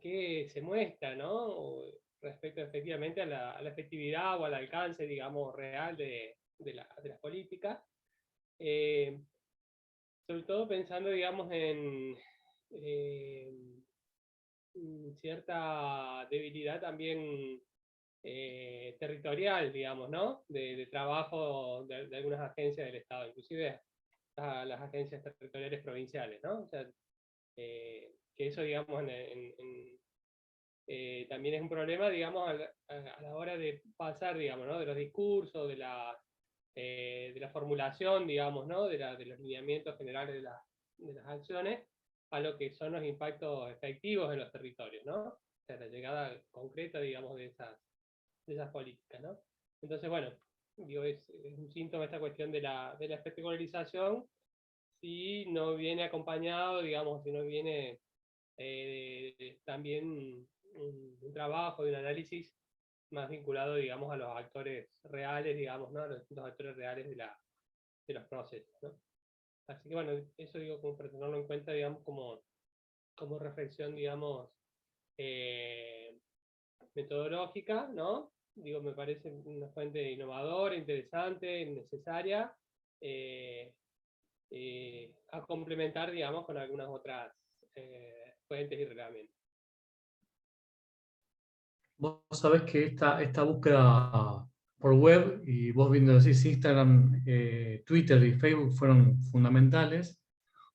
qué se muestra, ¿no? Respecto efectivamente a la efectividad o al alcance, digamos, real de las políticas. Sobre todo pensando, digamos, en cierta debilidad también territorial, digamos, ¿no? De trabajo de algunas agencias del Estado, inclusive las agencias territoriales provinciales, ¿no? O sea, que eso, digamos, también es un problema, digamos, a la hora de pasar, digamos, ¿no? De los discursos, de la formulación, digamos, ¿no? De los lineamientos generales de las acciones, a lo que son los impactos efectivos en los territorios, ¿no? O sea, la llegada concreta, digamos, de esas políticas, ¿no? Entonces, bueno, digo, es un síntoma esta cuestión de la espectacularización, si no viene acompañado, digamos, si no viene también un trabajo de un análisis más vinculado, digamos, a los actores reales, digamos, ¿no? A los distintos actores reales de los procesos, ¿no? Así que bueno, eso digo como para tenerlo en cuenta, digamos, como reflexión, digamos, metodológica, ¿no? Digo, me parece una fuente innovadora, interesante, necesaria, a complementar, digamos, con algunas otras fuentes y reglamentos. Vos sabés que esta búsqueda por web, y vos viendo decís Instagram, Twitter y Facebook fueron fundamentales,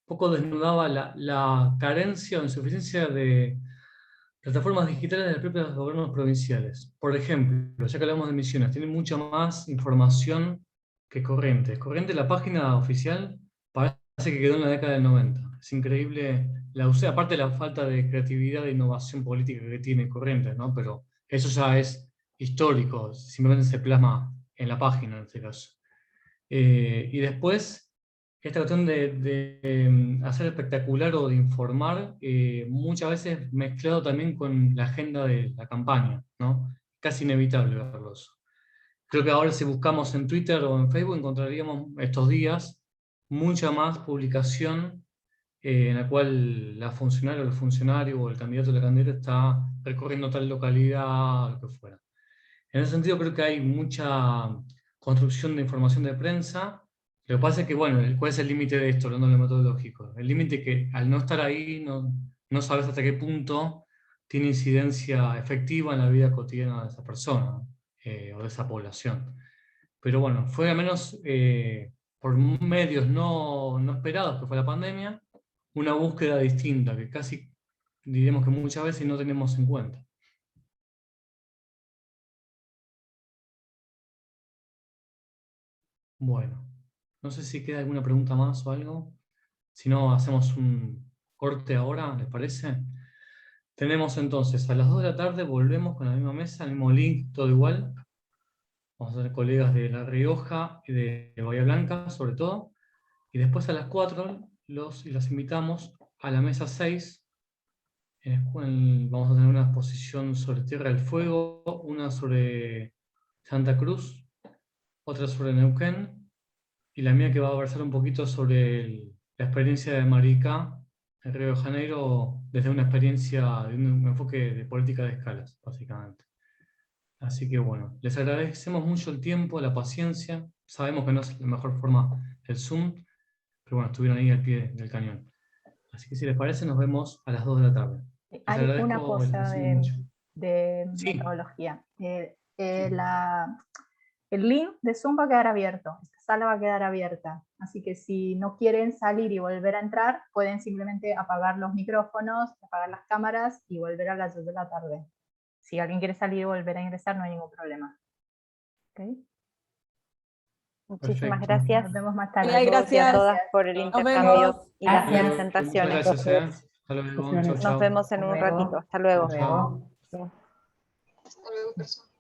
un poco desnudaba la carencia o insuficiencia de plataformas digitales de los propios gobiernos provinciales. Por ejemplo, ya que hablamos de Misiones, tiene mucha más información que Corrientes. Corrientes, la página oficial, parece que quedó en la década del 90. Es increíble, aparte de la falta de creatividad e innovación política que tiene Corrientes, ¿no? Pero eso ya es histórico, simplemente se plasma en la página en este caso. Y después, esta cuestión de hacer espectacular o de informar, muchas veces mezclado también con la agenda de la campaña, ¿no? Casi inevitable verlos. Creo que ahora si buscamos en Twitter o en Facebook encontraríamos estos días mucha más publicación en la cual la funcionaria o el funcionario o el candidato o la candidata está recorriendo tal localidad o lo que fuera. En ese sentido creo que hay mucha construcción de información de prensa. Lo que pasa es que, bueno, ¿cuál es el límite de esto, hablando de lo metodológico? El límite que al no estar ahí no sabes hasta qué punto tiene incidencia efectiva en la vida cotidiana de esa persona o de esa población. Pero bueno, fue al menos por medios no esperados, que fue la pandemia, una búsqueda distinta, que casi diríamos que muchas veces no tenemos en cuenta. Bueno, no sé si queda alguna pregunta más o algo. Si no, hacemos un corte ahora, ¿les parece? Tenemos entonces a las 2 de la tarde, volvemos con la misma mesa, el mismo link, todo igual. Vamos a tener colegas de La Rioja y de Bahía Blanca, sobre todo. Y después a las 4 las invitamos a la mesa 6, en la cual vamos a tener una exposición sobre Tierra del Fuego, una sobre Santa Cruz, otra sobre Neuquén, y la mía que va a versar un poquito sobre la experiencia de Maricá en Río de Janeiro desde una experiencia, de un enfoque de política de escalas, básicamente. Así que bueno, les agradecemos mucho el tiempo, la paciencia. Sabemos que no es la mejor forma el Zoom, pero bueno, estuvieron ahí al pie del cañón. Así que si les parece, nos vemos a las 2 de la tarde. Hay una cosa de sí. metodología. El link de Zoom va a quedar abierto, esta sala va a quedar abierta, así que si no quieren salir y volver a entrar, pueden simplemente apagar los micrófonos, apagar las cámaras y volver a las 2 de la tarde. Si alguien quiere salir y volver a ingresar, no hay ningún problema. ¿Okay? Muchísimas gracias. Nos vemos más tarde. Gracias a todas por el intercambio y las presentaciones. Muchas gracias. Hasta luego. Chau, chau. Nos vemos en un ratito. Hasta luego. Chao. Hasta luego, personas.